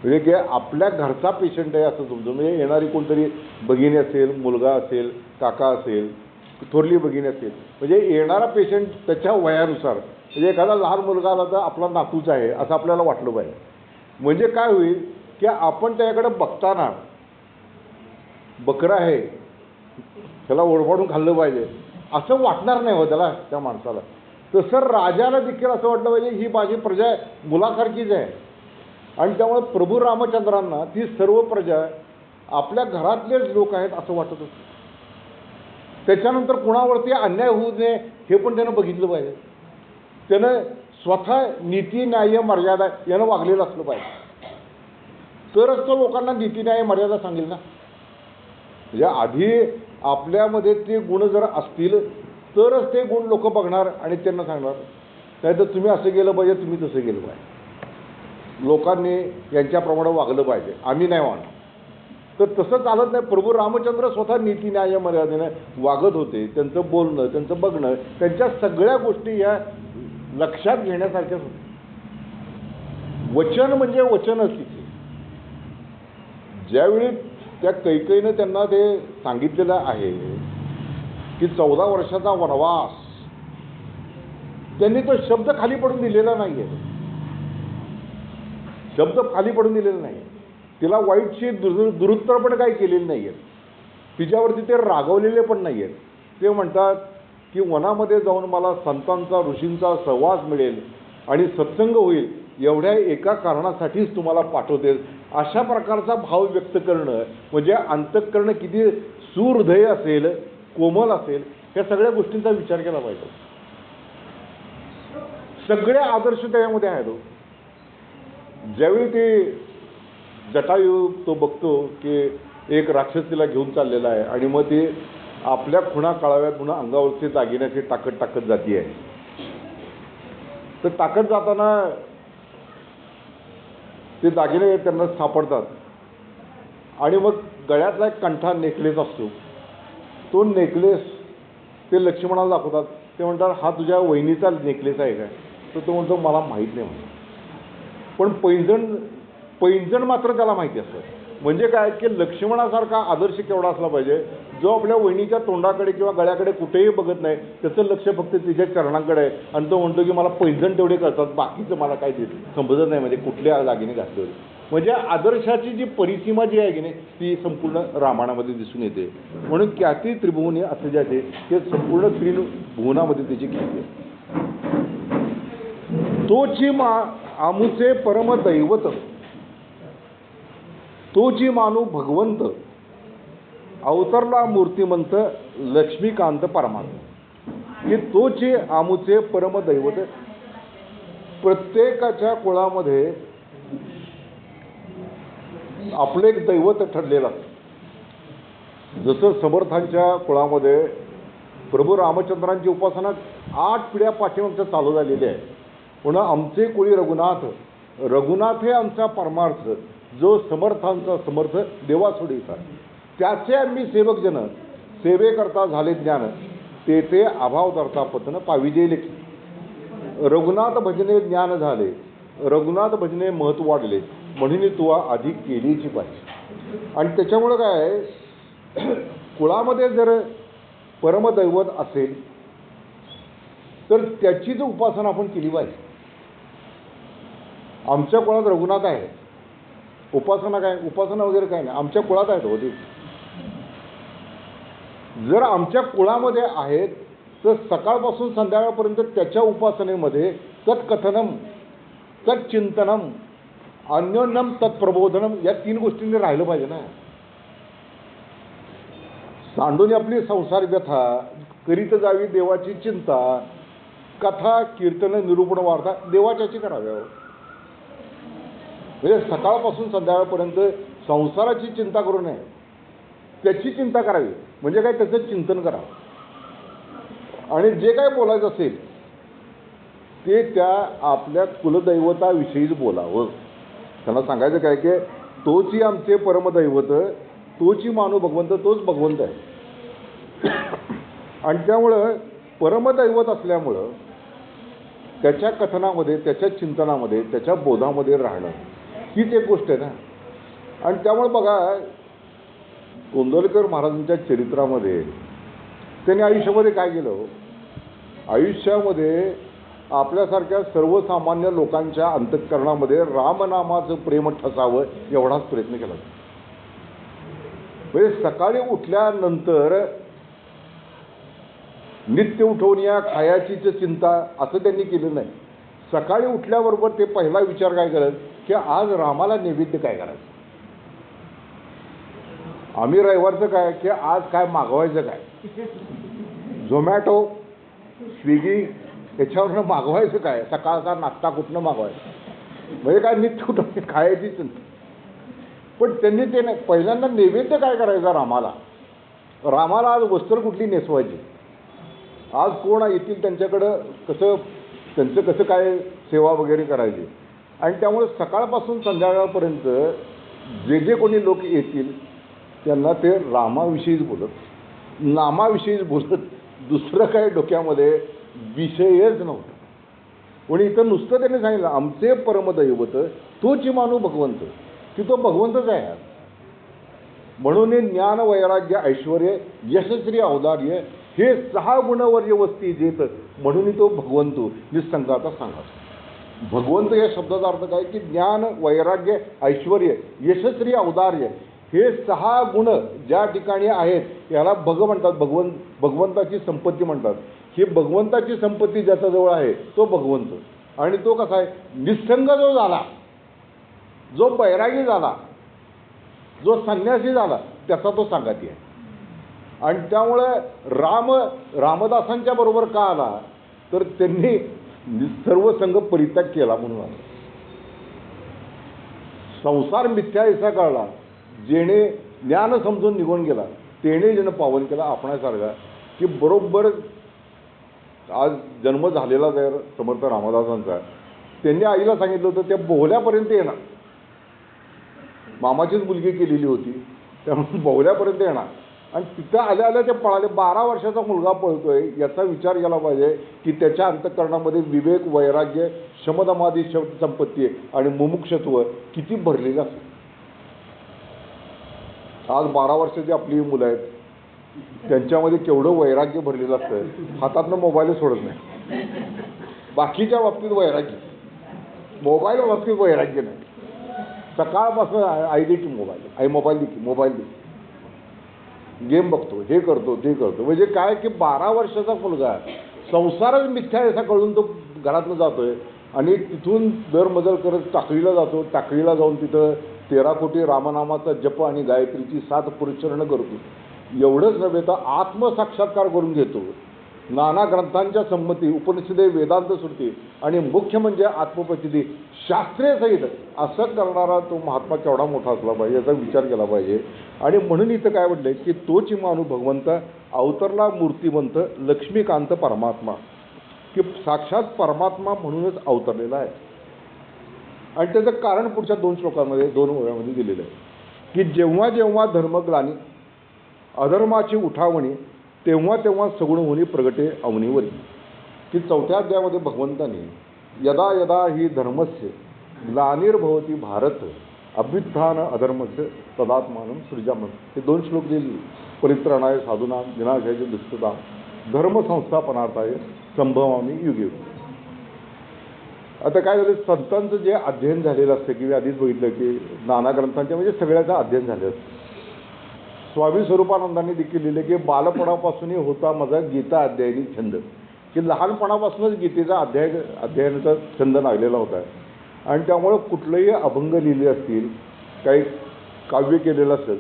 म्हणजे की आपल्या घरचा पेशंट आहे असं समजून. म्हणजे येणारी कोणतरी भगिनी असेल, मुलगा असेल, काका असेल, थोरली भगिनी असेल, म्हणजे येणारा पेशंट त्याच्या वयानुसार म्हणजे एखादा लहान मुलगा आला तर आपला नातूच आहे असं आपल्याला वाटलं पाहिजे. म्हणजे काय होईल की आपण त्याच्याकडे बघताना बकरा आहे त्याला ओढपाडून खाल्लं पाहिजे असं वाटणार नाही हो त्याला त्या माणसाला. तसं राजाला देखील असं वाटलं पाहिजे ही माझी प्रजा मुलासारखीच आहे. आणि त्यामुळे प्रभू रामचंद्रांना ती सर्व प्रजा आपल्या घरातलेच लोक आहेत असं वाटत होतं. त्याच्यानंतर कुणावरती अन्याय होऊ नये हे पण त्यानं बघितलं पाहिजे. त्यानं स्वतः नीती न्याय मर्यादा यानं वागलेलं असलं पाहिजे. तरच तो लोकांना नीती न्याय मर्यादा सांगेल ना. म्हणजे आधी आपल्यामध्ये ते गुण जर असतील तरच ते गुण लोक बघणार आणि त्यांना सांगणार. नाही तर तुम्ही असं केलं पाहिजे, तुम्ही तसं केलं पाहिजे, लोकांनी यांच्याप्रमाणे वागलं पाहिजे, आम्ही नाही वागणार. तर तसं चालत नाही. प्रभू रामचंद्र स्वतः नीती न्याय मर्यादेने वागत होते. त्यांचं बोलणं, त्यांचं बघणं, त्यांच्या सगळ्या गोष्टी ह्या लक्षात घेण्यासारख्याच होत्या. वचन म्हणजे वचनच तिथे. ज्यावेळी त्या कैकेयीनं त्यांना ते सांगितलेलं आहे की 14 वर्षाचा वनवास, त्यांनी तो शब्द खाली पडून दिलेला नाही आहे. शब्द खाली पडून दिलेला नाही. तिला वाईटशी दुरुत्तर पण काही केलेली नाही आहे. तिच्यावरती ते रागवलेले पण नाही आहेत. ते म्हणतात की वनामध्ये जाऊन मला संतांचा ऋषींचा सहवास मिळेल आणि सत्संग होईल एवढ्या एका कारणासाठीच तुम्हाला पाठवते. अशा प्रकारचा भाव व्यक्त करणं म्हणजे अंतःकरण किती सुहृदय असेल, कोमल असेल, या सगळ्या गोष्टींचा विचार केला पाहिजे. सगळे आदर्श त्यामध्ये आहेत. ज्यावेळी ते जटायू तो बघतो की एक राक्षस तिला घेऊन चाललेला आहे आणि मग ते आपल्या खुणा काढाव्यात म्हणून अंगावरचे दागिन्याची टाकत जाती आहे. तर टाकत जाताना ते दागिने त्यांना सापडतात आणि मग गळ्यातला एक कंठा नेकलेस असतो. तो नेकलेस ते लक्ष्मणाला दाखवतात. ते म्हणतात हा तुझ्या वहिनीचा नेकलेस आहे काय? तर तो म्हणतो मला माहीत नाही म्हणतो. पण पैंजण मात्र त्याला माहिती असतं. म्हणजे काय की लक्ष्मणासारखा आदर्श केवढा असला पाहिजे जो आपल्या वहिनीच्या तोंडाकडे किंवा गळ्याकडे कुठेही बघत नाही, त्याचं लक्ष फक्त तिच्या चरणांकडे आहे आणि तो म्हणतो की मला पैंजण तेवढे करतात, बाकीचं मला काही समजत नाही म्हणजे कुठल्या दागिने घातले होते. म्हणजे आदर्शाची जी परिसीमा जी आहे की नाही ती संपूर्ण रामायणामध्ये दिसून येते. म्हणून ख्याती त्रिभुवने असं जे आहे ते संपूर्ण त्रिभुवनामध्ये त्याची ख्याती आहे. तोची आमुचे परम दैवत, तोची मानू भगवंत, अवतरला मूर्तिमंत लक्ष्मीकांत परमात्मा. की तोची आमुचे परम दैवत. प्रत्येकाच्या कुळामध्ये आपलं एक दैवत ठरलेलं असतं. जसं समर्थांच्या कुळामध्ये प्रभू रामचंद्रांची उपासना 8 पिढ्या पाठीमागचं चालू झालेली आहे. पुन्हा आमचे कुळी रघुनाथ, रघुनाथ हे आमचा परमार्थ, जो समर्थांचा समर्थ देवासोडीचा, त्याचे आम्ही सेवकजन, सेवेकरता झाले ज्ञान, ते अभाव धरता पतन पाविजे लेखी. रघुनाथ भजने ज्ञान झाले, रघुनाथ भजने महत्त्व वाढले, म्हणून तू अधिक केलीची पाहिजे. आणि त्याच्यामुळं काय कुळामध्ये जर परमदैवत असेल तर त्याचीच उपासना आपण केली पाहिजे. आमच्या कुळात रघुनाथ आहे, उपासना काय, उपासना वगैरे काय नाही, आमच्या कुळात आहेत होते. जर आमच्या कुळामध्ये आहेत तर सकाळपासून संध्याकाळपर्यंत त्याच्या उपासनेमध्ये तत्कथनम, तत्चिंतनम, अन्योन्यम तत्प्रबोधनम या 3 गोष्टींनी राहिलं पाहिजे ना. सांडून आपली संसार व्यथा, करीत जावी देवाची चिंता, कथा कीर्तन निरूपण वार्ता देवाच्याची कराव्या. म्हणजे सकाळपासून संध्याकाळपर्यंत संसाराची चिंता करू नये, त्याची चिंता करावी. म्हणजे काय, त्याचं चिंतन करावं. आणि जे काय बोलायचं असेल ते त्या आपल्या कुलदैवताविषयीच बोलावं. त्यांना सांगायचं काय की तोची आमचे परमदैवत, तोची मानू भगवंत, तोच भगवंत आहे. आणि त्यामुळं परमदैवत असल्यामुळं त्याच्या कथनामध्ये, त्याच्या चिंतनामध्ये, त्याच्या बोधामध्ये राहणं हीच एक गोष्ट आहे ना. आणि त्यामुळे बघा, गोंदवलेकर महाराजांच्या चरित्रामध्ये त्यांनी आयुष्यामध्ये काय केलं, आयुष्यामध्ये आपल्यासारख्या सर्वसामान्य लोकांच्या अंतःकरणामध्ये रामनामाचं प्रेम ठसावं एवढाच प्रयत्न केला. म्हणजे सकाळी उठल्यानंतर नित्य उठवून या खायाचीच चिंता असं त्यांनी केलं नाही. सकाळी उठल्याबरोबर ते पहिला विचार काय करत की आज रामाला नैवेद्य काय करायचं. आम्ही रविवारचं काय की आज काय मागवायचं काय, झोमॅटो स्विगी याच्यावरनं मागवायचं काय, सकाळचा नाश्ता कुठनं मागवायचा, म्हणजे काय नित्य कुठं खायची चिंता. पण त्यांनी ते नाही, पहिल्यांदा नैवेद्य काय करायचा रामाला, रामाला आज वस्त्र कुठली नेसवायची, आज कोण येतील त्यांच्याकडं कसं, त्यांचं कसं काय सेवा वगैरे करायची. आणि त्यामुळे सकाळपासून संध्याकाळपर्यंत जे जे कोणी लोक येतील त्यांना ते रामाविषयीच बोलत, नामाविषयीच बोलत, दुसरं काय डोक्यामध्ये विषयच नव्हतं. कोणी इथं नुसतं त्यांनी सांगितलं आमचे परमदैवत तोची मानू भगवंत, की तो भगवंतच आहे. म्हणून ज्ञान वैराग्य ऐश्वर यशस्वी औदार्य हे 6 गुणवर्य वस्ती जेत, म्हणून तो भगवंतो निसंगाचा सांगा. भगवंत या शब्दाचा अर्थ काय की ज्ञान वैराग्य ऐश्वर यशस्वी औदार्य हे 6 गुण ज्या ठिकाणी आहेत याला भग म्हणतात, भगवंताची संपत्ती म्हणतात. ही भगवंताची संपत्ती ज्याच्याजवळ आहे तो भगवंत. आणि तो कसा आहे, निसंग जो झाला, जो बैरागी झाला, जो संन्यासी झाला त्याचा तो सांगाती आहे. आणि त्यामुळे रामदासांच्या बरोबर का आला तर त्यांनी सर्व संघ परित्याग केला म्हणून आला. संसार मिथ्या ऐसा कळला, जेणे ज्ञान समजून निघून गेला तेणे जण पावन केला आपणासारखा. की बरोबर आज जन्म झालेला जर समर्थ रामदासांचा, त्यांनी आईला सांगितलं होतं त्या बोहल्यापर्यंत येणार, मामाचीच मुलगी केलेली होती त्यामुळे बोहल्यापर्यंत येणार. आणि तिथं आल्या आल्या ते पळाले. 12 वर्षाचा मुलगा पळतोय याचा विचार केला पाहिजे की त्याच्या अंतःकरणामध्ये विवेक वैराग्य शमदमादी संपत्ती आणि मुमुक्षत्व किती भरलेलं असेल. आज 12 वर्षाची आपली मुलं आहेत त्यांच्यामध्ये केवढं वैराग्य भरलेलं असतं, हातातनं मोबाईल सोडत नाही. बाकीच्या बाबतीत वैराग्य, मोबाईल बाबतीत वैराग्य नाही. सकाळपासून आई दे की मोबाईल, आई मोबाईल दे की, मोबाईल दे, गेम बघतो, हे करतो ते करतो. म्हणजे काय की 12 वर्षाचा मुलगा संसारच मिथ्या असा कळून तो घरातनं जातोय आणि तिथून दरमजल करत टाकळीला जातो. टाकळीला जाऊन तिथं 13 कोटी रामनामाचा जप आणि गायत्रीची 7 पुरचरणं करतो. एवढंच नव्हे तर आत्मसाक्षात्कार करून घेतो. नाना ग्रंथांच्या संमती, उपनिषदे, वेदांत श्रुती आणि मुख्य म्हणजे आत्मप्रचिती शास्त्रीय सहित असं करणारा तो महात्मा केवढा मोठा असला पाहिजे याचा विचार केला पाहिजे. आणि म्हणून इथं काय म्हटलंय की तोची मानू भगवंत अवतरला मूर्तिवंत लक्ष्मीकांत परमात्मा, की साक्षात परमात्मा म्हणूनच अवतरलेला आहे. आणि त्याचं कारण पुढच्या 2 श्लोकांमध्ये 2 ओळ्यामध्ये दिलेलं आहे की जेव्हा जेव्हा धर्मग्लानी अधर्माची उठावणी तेव्हा तेव्हा सगुण होणी प्रगटे अवनीवरी. की 4थ्या अध्यायामध्ये भगवंतांनी यदा यदा ही धर्मस्य ग्लानिर्भवती भारत अभ्युत्थान अधर्मस्य तदात्मानं सृजामि. हे 2 श्लोक दिले. परित्राणाय साधूनां विनाशाय दुष्कृतां धर्मसंस्थापनार्थाय संभवामी युगे. आता काय झालं, संतांचं जे अध्ययन झालेलं असतं की मी आधीच बघितलं की नाना ग्रंथांच्या म्हणजे सगळ्याचं अध्ययन झालं असतं. स्वामी स्वरूपानंदांनी देखील लिहिले की बालपणापासूनही होता माझा गीता अध्ययनी छंद, की लहानपणापासूनच गीतेचा अध्ययनाचा छंद लागलेला होता. आणि त्यामुळं कुठलंही अभंग लिहिले असतील, काही काव्य केलेलं असेल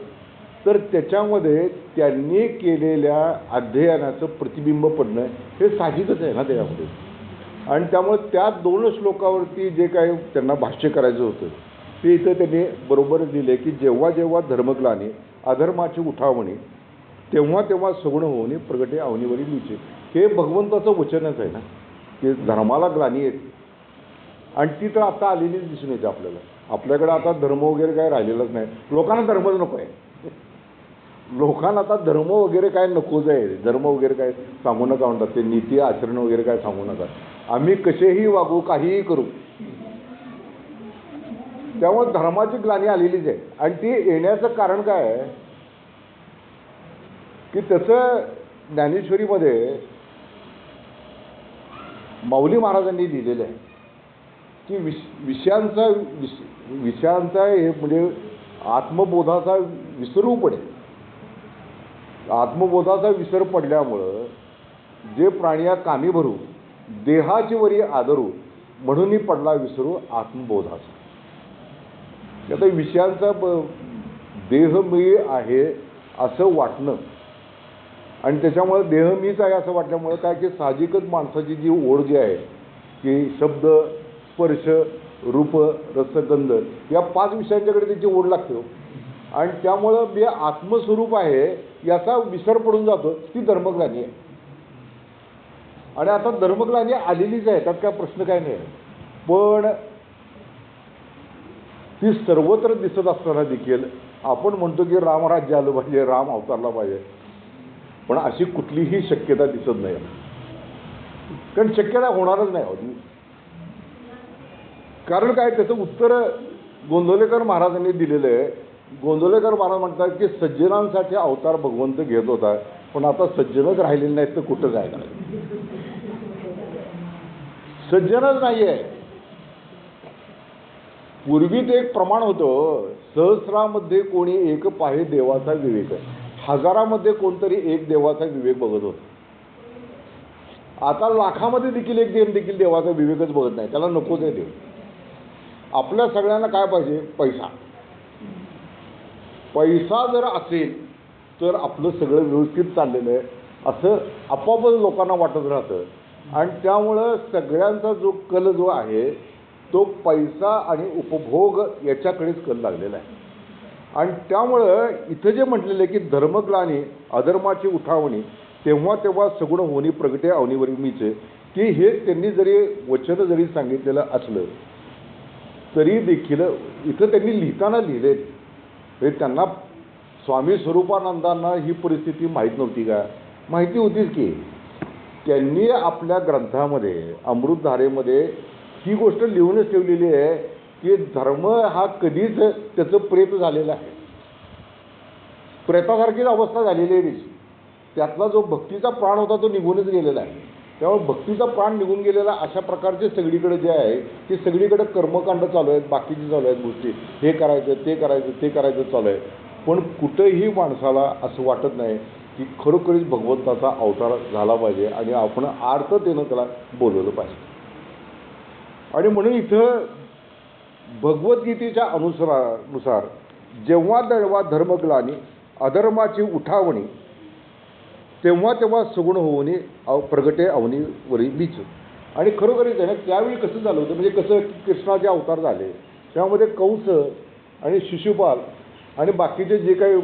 तर त्याच्यामध्ये त्यांनी केलेल्या अध्ययनाचं प्रतिबिंब पडणं हे साहजिकच आहे ना त्याच्यामध्ये. आणि त्यामुळे त्या 2 श्लोकावरती जे काही त्यांना भाष्य करायचं होतं ते इथं त्यांनी बरोबरच दिले की जेव्हा जेव्हा धर्मग्लानी अधर्माची उठावणी तेव्हा तेव्हा सगुण होऊनी प्रगटे अवनीवरी मीचे. हे भगवंताचं वचनच आहे ना की धर्माला ग्लानी येते. आणि ती तर आता आलेलीच दिसून येते आपल्याला. आपल्याकडे आता धर्म वगैरे काय राहिलेलंच नाही. लोकांना धर्मच नको आहे. लोकांना आता धर्म वगैरे काय नकोच आहे. धर्म वगैरे काय सांगू नका म्हणतात ते. नीती आचरण वगैरे काय सांगू नका. आम्ही कसेही वागू, काहीही करू. त्यामुळे धर्माची ग्लानी आलेलीच आहे. आणि ती येण्याचं कारण काय आहे की त्याचं ज्ञानेश्वरीमध्ये माऊली महाराजांनी लिहिलेलं आहे की विषयांचा हे म्हणजे आत्मबोधाचा विसरू पडे. आत्मबोधाचा विसर पडल्यामुळं जे प्राणिया कामी भरू देहाची वरी आदरू म्हणूनही पडला विसरू आत्मबोधाचा. आता विषयांचा देह मी आहे असं वाटणं आणि त्याच्यामुळे देह मीच आहे असं वाटल्यामुळं काय की साहजिकच माणसाची जी ओढ जी आहे की शब्द स्पर्श रूप रसगंध या 5 विषयांच्याकडे त्याची ओढ लागते. आणि त्यामुळं मी आत्मस्वरूप आहे याचा विसर पडून जातो. ती धर्मग्लानी आहे. आणि आता धर्मग्लानी आलेलीच आहे, त्यात काय प्रश्न काय नाही. पण ती सर्वत्र दिसत असताना देखील आपण म्हणतो की रामराज्य आलं पाहिजे, राम अवतारला पाहिजे. पण अशी कुठलीही शक्यता दिसत नाही. कारण शक्यता होणारच नाही होती. कारण काय त्याचं उत्तर गोंदवलेकर महाराजांनी दिलेलं आहे. गोंदवलेकर महाराज म्हणतात की सज्जनांसाठी अवतार भगवंत घेत होता, पण आता सज्जनच राहिलेले नाहीत तर कुठं जायला. सज्जनच नाही आहे. पूर्वी ते एक प्रमाण होतं, सहस्रामध्ये कोणी एक पाहे देवाचा विवेक, हजारामध्ये कोणतरी एक देवाचा विवेक बघत होता. आता लाखामध्ये देखील एक देव देखील देवाचा विवेकच बघत नाही. त्याला नकोच आहे देव. आपल्या सगळ्यांना काय पाहिजे? पैसा. पैसा जर असेल तर आपलं सगळं व्यवस्थित चाललेलं आहे असं आपोआपच लोकांना वाटत राहतं. आणि त्यामुळं सगळ्यांचा जो कल जो आहे तो पैसा आणि उपभोग याच्याकडेच कल लागलेला आहे. आणि त्यामुळं इथं जे म्हटलेलं आहे की धर्मग्लानी अधर्माची उठावणी तेव्हा तेव्हा सगुण होणी प्रगटे अवनीवरी मीचे, की हे त्यांनी जरी वचन जरी सांगितलेलं असलं तरी देखील इथं त्यांनी लिहिताना लिहिले. हे त्यांना स्वामी स्वरूपानंदांना ही परिस्थिती माहीत नव्हती का? माहिती होतीच की. त्यांनी आपल्या ग्रंथामध्ये अमृतधारेमध्ये ही गोष्ट लिहूनच ठेवलेली आहे की धर्म हा कधीच त्याचं प्रेत झालेलं आहे. प्रेतासारखीच अवस्था झालेली आहे त्याची. त्यातला जो भक्तीचा प्राण होता तो निघूनच गेलेला आहे. त्यामुळे भक्तीचा प्राण निघून गेलेला अशा प्रकारचे सगळीकडे जे आहे की सगळीकडे कर्मकांड चालू आहेत, बाकीची चालू आहेत गोष्टी. हे करायचं ते करायचं ते करायचं चालू आहे. पण कुठेही माणसाला असं वाटत नाही की खरोखरीच भगवंताचा अवतार झाला पाहिजे आणि आपण आर्थतेनं त्याला बोलवलं पाहिजे. आणि म्हणून इथं भगवद्गीतेच्या अनुसार जेव्हा तेव्हा धर्मग्लानी अधर्माची उठावणी तेव्हा तेव्हा सगुण होऊनी प्रगटे अवनीवरी बीच. आणि खरोखरीच आहे ना त्यावेळी कसं झालं होतं म्हणजे कसं कृष्णाचे अवतार झाले त्यामध्ये कंस आणि शिशुपाल आणि बाकीचे जे काही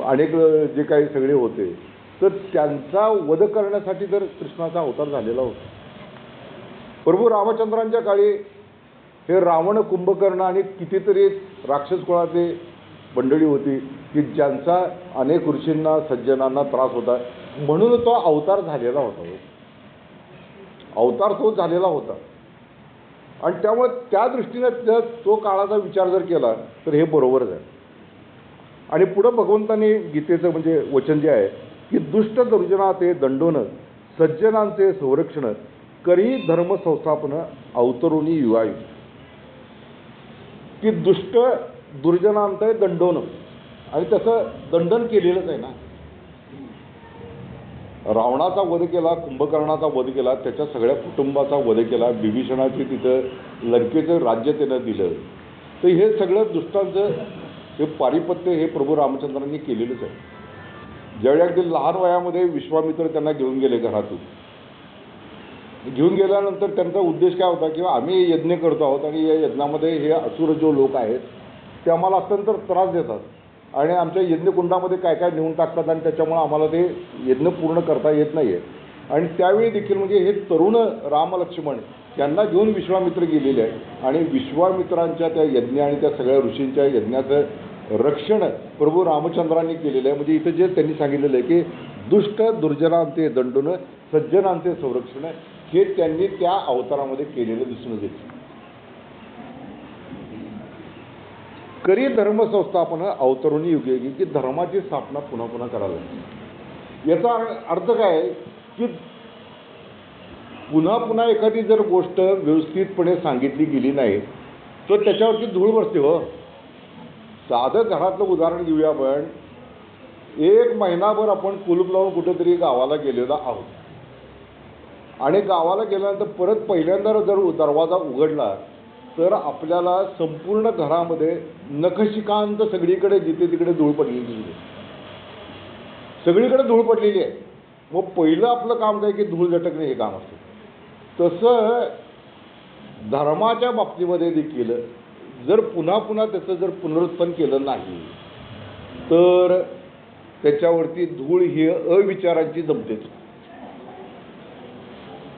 अनेक जे काही सगळे होते तर त्यांचा वध करण्यासाठी तर कृष्णाचा अवतार झालेला होता. प्रभू रामचंद्रांच्या काळी हे रावण कुंभकर्ण आणि कितीतरी राक्षस कुळाचे मंडळी होती की ज्यांचा अनेक ऋषींना सज्जनांना त्रास होता म्हणून तो अवतार झालेला होता. अवतार तो झालेला होता. आणि त्यामुळे त्या दृष्टीने जर तो काळाचा विचार जर केला तर हे बरोबरच आहे. आणि पुढं भगवंतांनी गीतेचं म्हणजे वचन जे आहे की दुष्ट दुर्जना ते दंडोन सज्जनांचे संरक्षण करी धर्म संस्थापन अवतरुणी युवायु, की दुष्ट दुर्जनांचे दंडोन, आणि त्याचं दंडन केलेलंच आहे ना. रावणाचा वध केला, कुंभकर्णाचा वध केला, त्याच्या सगळ्या कुटुंबाचा वध केला, विभीषणाची तिथं लंकेचं राज्य त्यानं दिलं. तर हे सगळं दुष्टांचं हे पारिपत्य हे प्रभू रामचंद्रांनी केलेलंच आहे. ज्यावेळी अगदी लहान वयामध्ये विश्वामित्र त्यांना घेऊन गेले घरातून, घेऊन गेल्यानंतर त्यांचा उद्देश काय होता की आम्ही यज्ञ करतो आहोत आणि या यज्ञामध्ये हे असुर जो लोक आहेत ते आम्हाला अत्यंत त्रास देतात आणि आमच्या यज्ञकुंडामध्ये काय काय नेऊन टाकतात आणि त्याच्यामुळे आम्हाला ते यज्ञ पूर्ण करता येत नाही आहे. आणि त्यावेळी देखील म्हणजे हे तरुण राम लक्ष्मण त्यांना घेऊन विश्वामित्र गेलेले आहे आणि विश्वामित्रांच्या त्या यज्ञ आणि त्या सगळ्या ऋषींच्या यज्ञाचं रक्षण प्रभू रामचंद्रांनी केलेलं आहे. म्हणजे इथं जे त्यांनी सांगितलेलं आहे की दुष्ट दुर्जनांचे दंडून सज्जनांचे संरक्षण हे त्यांनी त्या अवतारामध्ये केलेलं दिसून येतं. करी धर्म संस्थापन अवतरुणी युगे, की धर्माची स्थापना पुन्हा पुन्हा करायला लागते. याचा अर्थ काय की पुन्हा पुन्हा एखादी जर गोष्ट व्यवस्थितपणे सांगितली गेली नाही तर त्याच्यावरती धूळ बसते. हो, साधं घरातलं उदाहरण घेऊया. आपण एक महिनाभर आपण कुलूप लावून कुठेतरी गावाला गेलेलो आहोत आणि गावाला गेल्यानंतर परत पहिल्यांदा जर दरवाजा उघडला तर आपल्याला संपूर्ण घरामध्ये नखशिकांत सगळीकडे जिथे तिकडे धूळ पडलेली आहे, सगळीकडे धूळ पडलेली आहे. मग पहिलं आपलं काम काय की धूळ झटकणे हे काम असतं. तसं धर्माच्या बाबतीमध्ये देखील जर पुन्हा पुन्हा त्याचं जर पुनरुत्थान केलं नाही तर त्याच्यावरती धूळ ही अविचारांची जमतेच.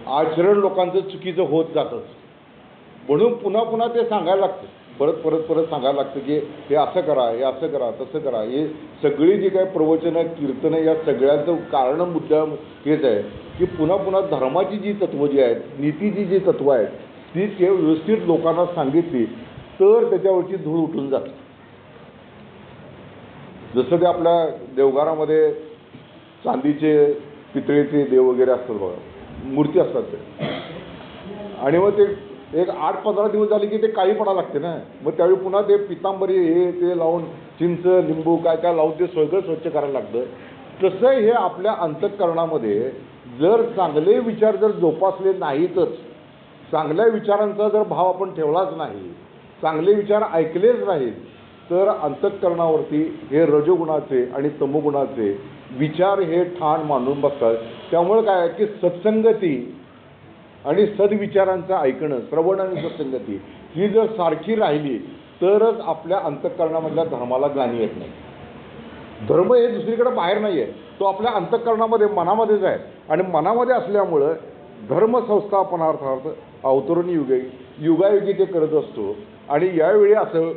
आचरण लोकांचं चुकीचं होत जातंच. म्हणून पुन्हा पुन्हा ते सांगायला लागतं, परत परत परत सांगायला लागतं की हे असं करा, हे असं करा, तसं करा. हे सगळी जी काही प्रवचनं कीर्तनं या सगळ्यांचं कारण मुद्दा हेच आहे की पुन्हा पुन्हा धर्माची जी तत्त्वं जी आहेत, नीतीची जी तत्त्वं आहेत ती ते व्यवस्थित लोकांना सांगितली तर त्याच्यावरची धूळ उठून जाते. जसं ते आपल्या देवघरामध्ये चांदीचे पितळेचे देव वगैरे असतात बघा, मूर्ती असतात ते, आणि मग ते एक 8-15 दिवस झाले की ते काळी पडायला लागते ना. मग त्यावेळी पुन्हा ते पितांबरी हे ते लावून चिंच लिंबू काय काय लावून ते सगळं स्वच्छ करायला लागतं. तसं हे आपल्या अंतःकरणामध्ये जर चांगले विचार जर जोपासले नाहीतच, चांगल्या विचारांचा जर भाव आपण ठेवलाच नाही, चांगले विचार ऐकलेच नाहीत तर अंतःकरणावरती हे रजोगुणाचे आणि तमोगुणाचे विचार हे ठाण मांडून बसतात. त्यामुळे काय की सत्संगती आणि सद्विचारांचं ऐकणं, श्रवण आणि सत्संगती ही जर सारखी राहिली तरच आपल्या अंतःकरणामधल्या धर्माला ग्लानी येत नाही. धर्म हे दुसरीकडे बाहेर नाही आहे, तो आपल्या अंतःकरणामध्ये मनामध्येच आहे. आणि मनामध्ये असल्यामुळं धर्मसंस्थापनार्थार्थ अवतरुणी युगायुगी ते करत असतो. आणि यावेळी असं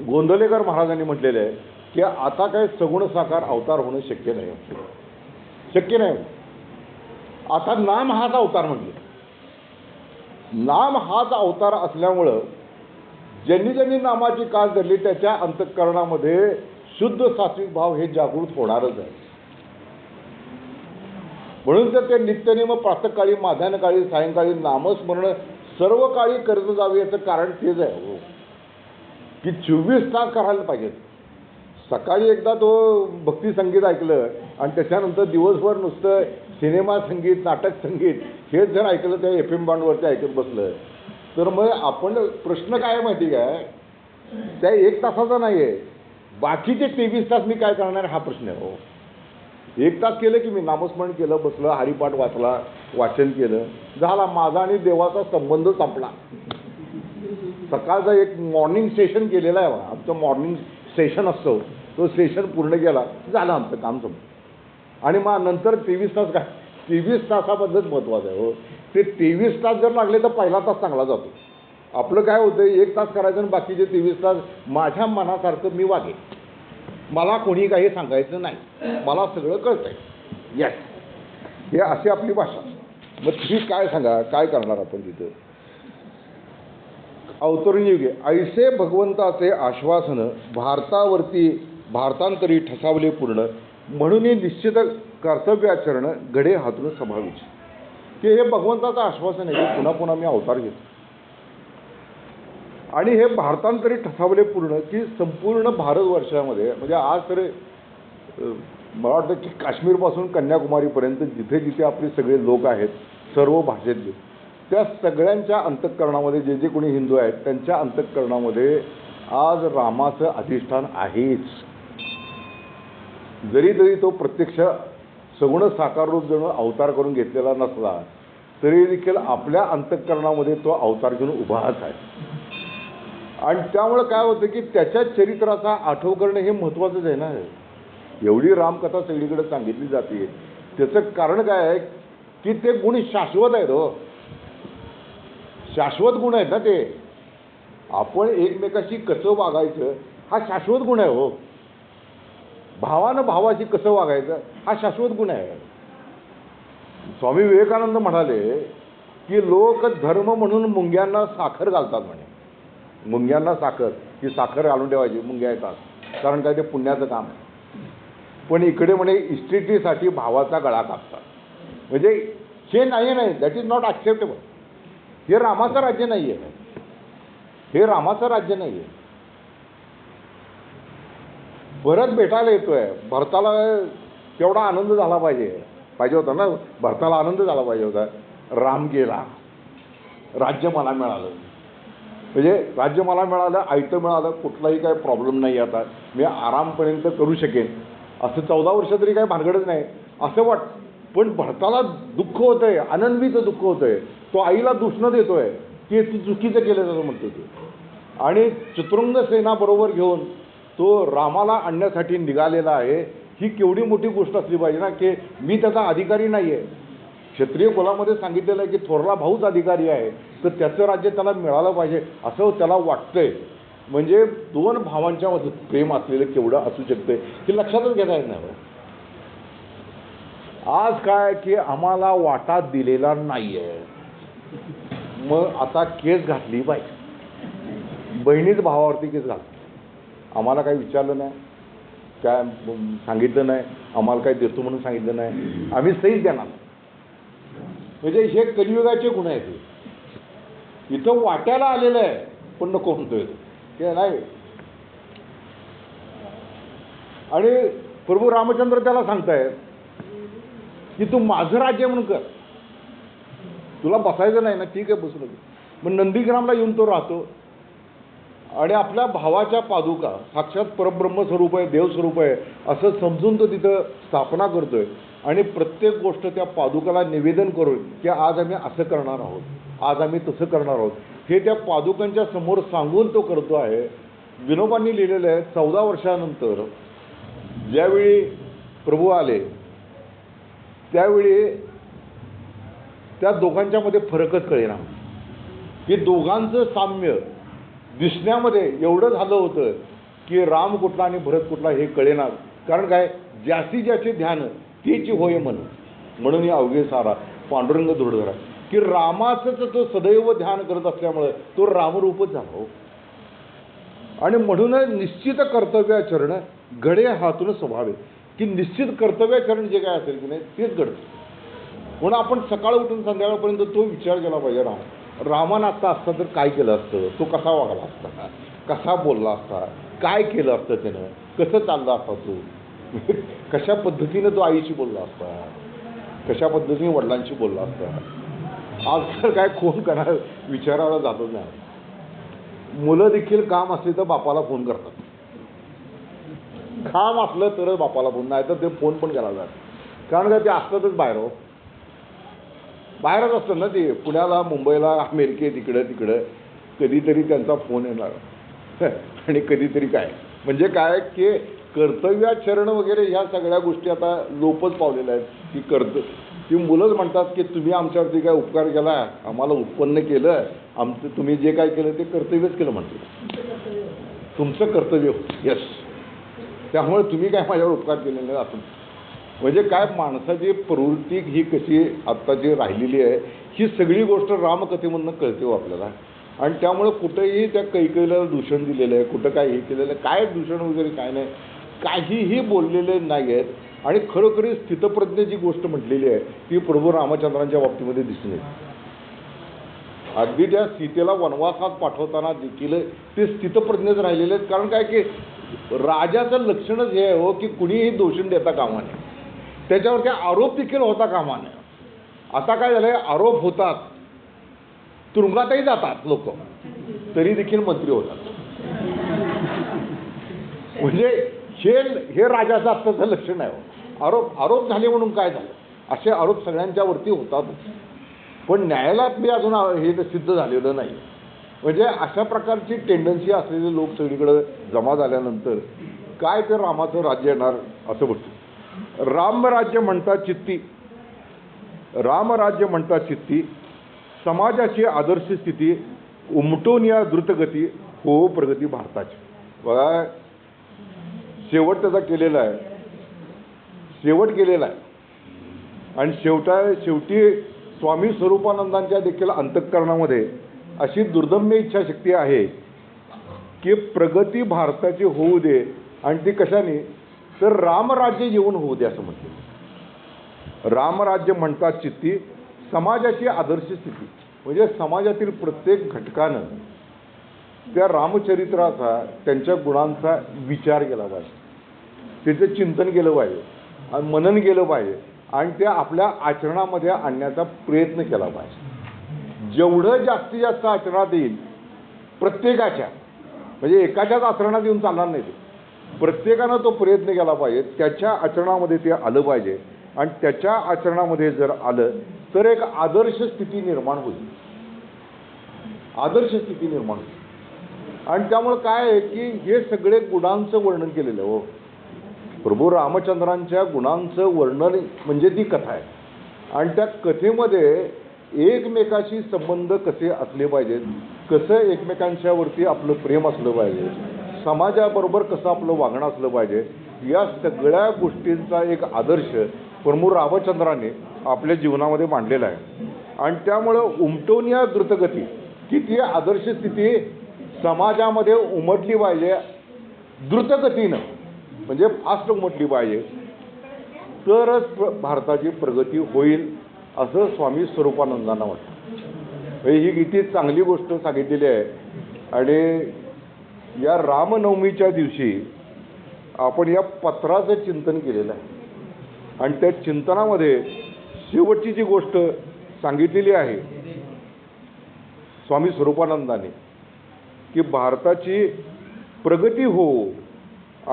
गोंदलेकर महाराजांनी म्हटलेलं आहे की आता काय सगुण साकार अवतार होणं शक्य नाही, शक्य नाही. आता नाम हाच अवतार म्हटले. नाम हाच अवतार असल्यामुळं ज्यांनी ज्यांनी नामाची कास धरली त्याच्या अंतःकरणामध्ये शुद्ध सात्विक भाव हे जागृत होणारच आहे. म्हणून तर ते नित्यनेम प्रातःकाळी, माध्यान्हकाळी, सायंकाळी नामस्मरण सर्व काळी करत जावे याचं कारण तेच आहे. हो, की 24 तास करायला पाहिजेत. सकाळी एकदा तो भक्ती संगीत ऐकलं आणि त्याच्यानंतर दिवसभर नुसतं सिनेमा संगीत, नाटक संगीत हेच जर ऐकलं त्या FM बँडवरती ऐकत बसलं तर मग आपण प्रश्न काय माहिती काय, त्या 1 तासाचा नाही आहे, बाकीचे 23 तास मी काय करणार हा प्रश्न आहे. हो, 1 तास केलं की मी नामस्मरण केलं, बसलं, हरिपाठ वाचला, वाचन केलं, झाला, माझा आणि देवाचा संबंध संपला. सकाळचा एक मॉर्निंग सेशन केलेला आहे, आमचं मॉर्निंग सेशन असतो, तो सेशन पूर्ण केला, झालं आमचं काम संपलं. आणि मग नंतर 23 तास काय, 23 तासाबद्दलच महत्त्वाचं आहे. हो, ते 23 तास जर लागले तर पहिला तास चांगला जातो. आपलं काय होतं 1 तास करायचं आणि बाकीचे 23 तास माझ्या मनासारखं मी वागे, मला कोणी काही सांगायचं नाही, मला सगळं कळतंय. यस, हे अशी आपली भाषा. मग तुम्ही काय सांगा, काय करणार आपण तिथं. अवतरून युगे ऐसे भगवंताचे आश्वासन भारतांतरी ठसावले पूर्ण, म्हणून निश्चित कर्तव्याचरण घडे हातून स्वभावीच. की हे भगवंताचं आश्वासन आहे की पुन्हा पुन्हा मी अवतार घेतो. आणि हे भारतांतरी ठसावले पूर्ण की संपूर्ण भारतवर्षामध्ये म्हणजे आज तर मला वाटतं की काश्मीरपासून कन्याकुमारीपर्यंत जिथे जिथे आपले सगळे लोक आहेत सर्व भाषेतले, त्या सगळ्यांच्या अंतःकरणामध्ये जे जे कोणी हिंदू आहेत त्यांच्या अंतःकरणामध्ये आज रामाचं अधिष्ठान आहेच. जरी जरी तो प्रत्यक्ष सगुण साकार रूप जणू अवतार करून घेतलेला नसला तरी देखील आपल्या अंतःकरणामध्ये तो अवतार घेऊन उभाच आहे. आणि त्यामुळे काय होतं की त्याच्या चरित्राचा आठव करणं हे महत्त्वाचंच आहे ना. एवढी रामकथा सगळीकडे सांगितली जाते त्याचं कारण काय आहे की ते गुण शाश्वत आहेत. हो, शाश्वत गुण आहेत ना ते. आपण एकमेकाशी कसं वागायचं हा शाश्वत गुण आहे. हो, भावानं भावाशी कसं वागायचं हा शाश्वत गुण आहे. स्वामी विवेकानंद म्हणाले की लोक धर्म म्हणून मुंग्यांना साखर घालतात म्हणे. मुंग्यांना साखर ही साखर घालून ठेवायची, मुंग्या येतात, कारण काय ते पुण्याचं काम आहे. पण इकडे म्हणे इस्टेटीसाठी भावाचा गळा कापतात. म्हणजे हे नाही, दॅट इज नॉट ॲक्सेप्टेबल. हे रामाचं राज्य नाही आहे. हे रामाचं राज्य नाही आहे. भरत भेटायला येतोय, भरताला तेवढा आनंद झाला पाहिजे होता ना. भरताला आनंद झाला पाहिजे होता. राम गेला, राज्य मला मिळालं. म्हणजे राज्य मला मिळालं, आयतं मिळालं, कुठलाही काही प्रॉब्लेम नाही, आता मी आरामपर्यंत करू शकेन. असं 14 वर्ष तरी काही भानगडच नाही असं पण भरताला दुःख होतंय, आनंदीचं दुःख होतंय. तो आईला दूषणं देतोय की तू चुकीचं केलं असं म्हणतो ते. आणि चतुरंग सेनाबरोबर घेऊन तो रामाला आणण्यासाठी निघालेला आहे. ही केवढी मोठी गोष्ट असली पाहिजे ना की मी त्याचा अधिकारी नाही आहे. क्षत्रिय कुलामध्ये सांगितलेलं आहे की थोरला भाऊच अधिकारी आहे, तर त्याचं राज्य त्याला मिळालं पाहिजे असं त्याला वाटतंय. म्हणजे दोन भावांच्या मध्ये प्रेम असलेलं केवढं असू शकतंय हे लक्षातच घेता येत नाही. आज काय की आम्हाला वाटा दिलेला नाही आहे, मग आता केस घातली पाहिजे. बहिणीच भावावरती केस घालते. आम्हाला काही विचारलं नाही, काय सांगितलं नाही, आम्हाला काय देतो म्हणून सांगितलं नाही, आम्ही सहीच देणार. म्हणजे हे कलियुगाचे गुण आहेत. इथं वाट्याला आलेलं आहे पण नको म्हणतोय ते नाही. आणि प्रभू रामचंद्र त्याला सांगतायत की तू माझं राज्य म्हणून कर, तुला बसायचं नाही ना, ठीक आहे बसू नको. मग नंदीग्रामला येऊन तो राहतो आणि आपल्या भावाच्या पादुका साक्षात परब्रह्मस्वरूप आहे, देवस्वरूप आहे असं समजून तो तिथं स्थापना करतोय. आणि प्रत्येक गोष्ट त्या पादुकाला निवेदन करून की आज आम्ही असं करणार आहोत, आज आम्ही तसं करणार आहोत, हे त्या पादुकांच्या समोर सांगून तो करतो आहे. विनोबांनी लिहिलेलं आहे 14 वर्षानंतर ज्यावेळी प्रभू आले त्यावेळी त्या दोघांच्यामध्ये फरकच कळेना की दोघांचं साम्य दिसण्यामध्ये एवढं झालं होतं की राम कुठला आणि भरत कुठला हे कळेना. कारण काय, ज्याची ज्याचे ध्यान तेची होय म्हणून ही अवघे सारा पांडुरंग दृढधरा, की रामाचंच तो सदैव ध्यान करत असल्यामुळे तो रामरूपच झाला. आणि म्हणूनच निश्चित कर्तव्याचरण घडे हातून स्वभावे, की निश्चित कर्तव्याचरण जे काय असेल की नाही तेच घडतं. म्हणून आपण सकाळ उठून संध्याकाळपर्यंत तो विचार केला पाहिजे. रामानं आत्ता असता तर काय केलं असतं, तो कसा वागला असता, कसा बोलला असता, काय केलं असतं त्यानं, कसं चाललं असता, तो कशा पद्धतीनं तो आईशी बोलला असता, कशा पद्धतीने वडिलांशी बोलला असता. आज तर काय कोण करणार विचारायला जातच नाही. मुलं देखील काम असले तर बापाला फोन करतात, काम असलं तरच बापाला फोन, नाही तर ते फोन पण केला जात. कारण काय ते असतातच बाहेरच असतं ना ते, पुण्याला, मुंबईला, अमेरिकेत, इकडं कधीतरी त्यांचा फोन येणार आणि कधीतरी काय. म्हणजे काय की कर्तव्याचरण वगैरे ह्या सगळ्या गोष्टी आता लोपच पावलेल्या आहेत. ती मुलंच म्हणतात की तुम्ही आमच्यावरती काय उपकार केला, आम्हाला उत्पन्न केलं, तुम्ही जे काय केलं ते कर्तव्यच केलं म्हणते, तुमचं कर्तव्य यस, त्यामुळे तुम्ही काय माझ्यावर उपकार केले नाही असं. म्हणजे काय माणसाची प्रवृत्ती ही कशी आत्ताची राहिलेली आहे ही सगळी गोष्ट रामकथेमधून कळते हो आपल्याला. आणि त्यामुळे कुठेही त्या कैकेयीला दूषण दिलेलं आहे, कुठं काय हे केलेलं आहे, काय दूषण वगैरे काय नाही, काहीही बोललेले नाही आहेत. आणि खरोखरी स्थितप्रज्ञ जी गोष्ट म्हटलेली आहे ती प्रभू रामचंद्रांच्या बाबतीमध्ये दिसून येते. अगदी त्या सीतेला वनवासात पाठवताना देखील ते स्थितप्रज्ञच राहिलेले आहेत. कारण काय की राजाचं लक्षणच हे आहे हो की कुणीही दोषण देता कामा नये, त्याच्यावरती आरोप देखील होता कामा नये. आता काय झालंय, आरोप होतात, तुरुंगातही जातात लोक, तरी देखील मंत्री होतात. म्हणजे हे राजाचं आत्ताचं लक्षण आहे हो. आरोप झाले म्हणून काय झालं, असे आरोप सगळ्यांच्यावरती होतात. पण न्यायालयात बी अजून हे सिद्ध झालेलं नाही. म्हणजे अशा प्रकारची टेंडन्सी असलेले लोक सगळीकडे जमा झाल्यानंतर काय ते रामाचं राज्य येणार असं म्हणतो. रामराज्य म्हणता चित्ती समाजाची आदर्श स्थिती उमटून या द्रुतगती हो प्रगती भारताची. बघा शेवट त्याचा केलेला आहे, शेवट केलेला आहे. आणि शेवटी स्वामी स्वरूपानंदांच्या देखील अंतःकरणामध्ये अशी दुर्दम्य इच्छाशक्ती आहे की प्रगती भारताची होऊ दे. आणि ती कशाने, तर रामराज्य येऊन होऊ दे असं म्हटलं. रामराज्य म्हणतात चित्ती समाजाची आदर्श स्थिती, म्हणजे समाजातील प्रत्येक घटकानं त्या रामचरित्राचा, त्यांच्या गुणांचा विचार केला पाहिजे, त्याचं चिंतन केलं पाहिजे आणि मनन केलं पाहिजे आणि ते आपल्या आचरणामध्ये आणण्याचा प्रयत्न केला पाहिजे. जेवढं जास्तीत जास्त आचरणात येईल प्रत्येकाच्या, म्हणजे एकाच्याच आचरणात येऊन चालणार नाही, ते प्रत्येकानं तो प्रयत्न केला पाहिजे, त्याच्या आचरणामध्ये ते आलं पाहिजे. आणि त्याच्या आचरणामध्ये जर आलं तर एक आदर्श स्थिती निर्माण होईल, आदर्श स्थिती निर्माण होईल. आणि त्यामुळं काय आहे की हे सगळे गुणांचं वर्णन केलेलं आहे हो. प्रभू रामचंद्रांच्या गुणांचं वर्णन म्हणजे ती कथा आहे. आणि त्या कथेमध्ये एकमेकाशी संबंध कसे असले पाहिजेत, कसं एकमेकांच्यावरती आपलं प्रेम असलं पाहिजे, समाजाबरोबर कसं आपलं वागणं असलं पाहिजे, या सगळ्या गोष्टींचा एक आदर्श प्रभू रामचंद्रांनी आपल्या जीवनामध्ये मांडलेला आहे. आणि त्यामुळं उमटून या द्रुतगती की ती आदर्श स्थिती समाजामध्ये उमटली पाहिजे द्रुतगतीनं, म्हणजे फास्ट उमटली पाहिजे, तरच भारताची प्रगती होईल असं स्वामी स्वरूपानंदांना वाटतं. ही किती चांगली गोष्ट सांगितलेली आहे. आणि या रामनवमीच्या दिवशी आपण या पत्राचं चिंतन केलेलं आहे. आणि त्या चिंतनामध्ये शेवटची जी गोष्ट सांगितलेली आहे स्वामी स्वरूपानंदांनी की भारताची प्रगती हो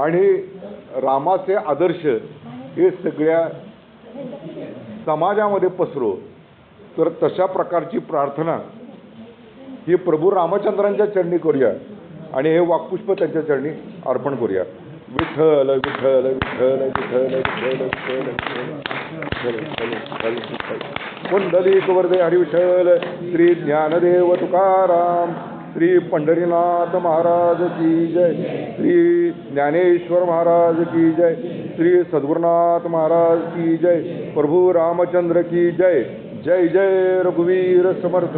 आणि रामाचे आदर्श हे सगळ्या समाजामध्ये पसरो, तर तशा प्रकारची प्रार्थना ही प्रभू रामचंद्रांच्या चरणी करूया आणि हे वाक्पुष्प त्यांच्या चरणी अर्पण करूया. विठ्ठल विठ्ठल विठ्ठल विठ्ठल विठ्ठल विठ्ठल पुंडलिक वरदे हरी विठ्ठल. श्री ज्ञानदेव तुकाराम, श्री पंढरीनाथ महाराज की जय, श्री ज्ञानेश्वर महाराज की जय, श्री सद्गुरुनाथ महाराज की जय, प्रभु रामचंद्र की जय. जय जय रघुवीर समर्थ.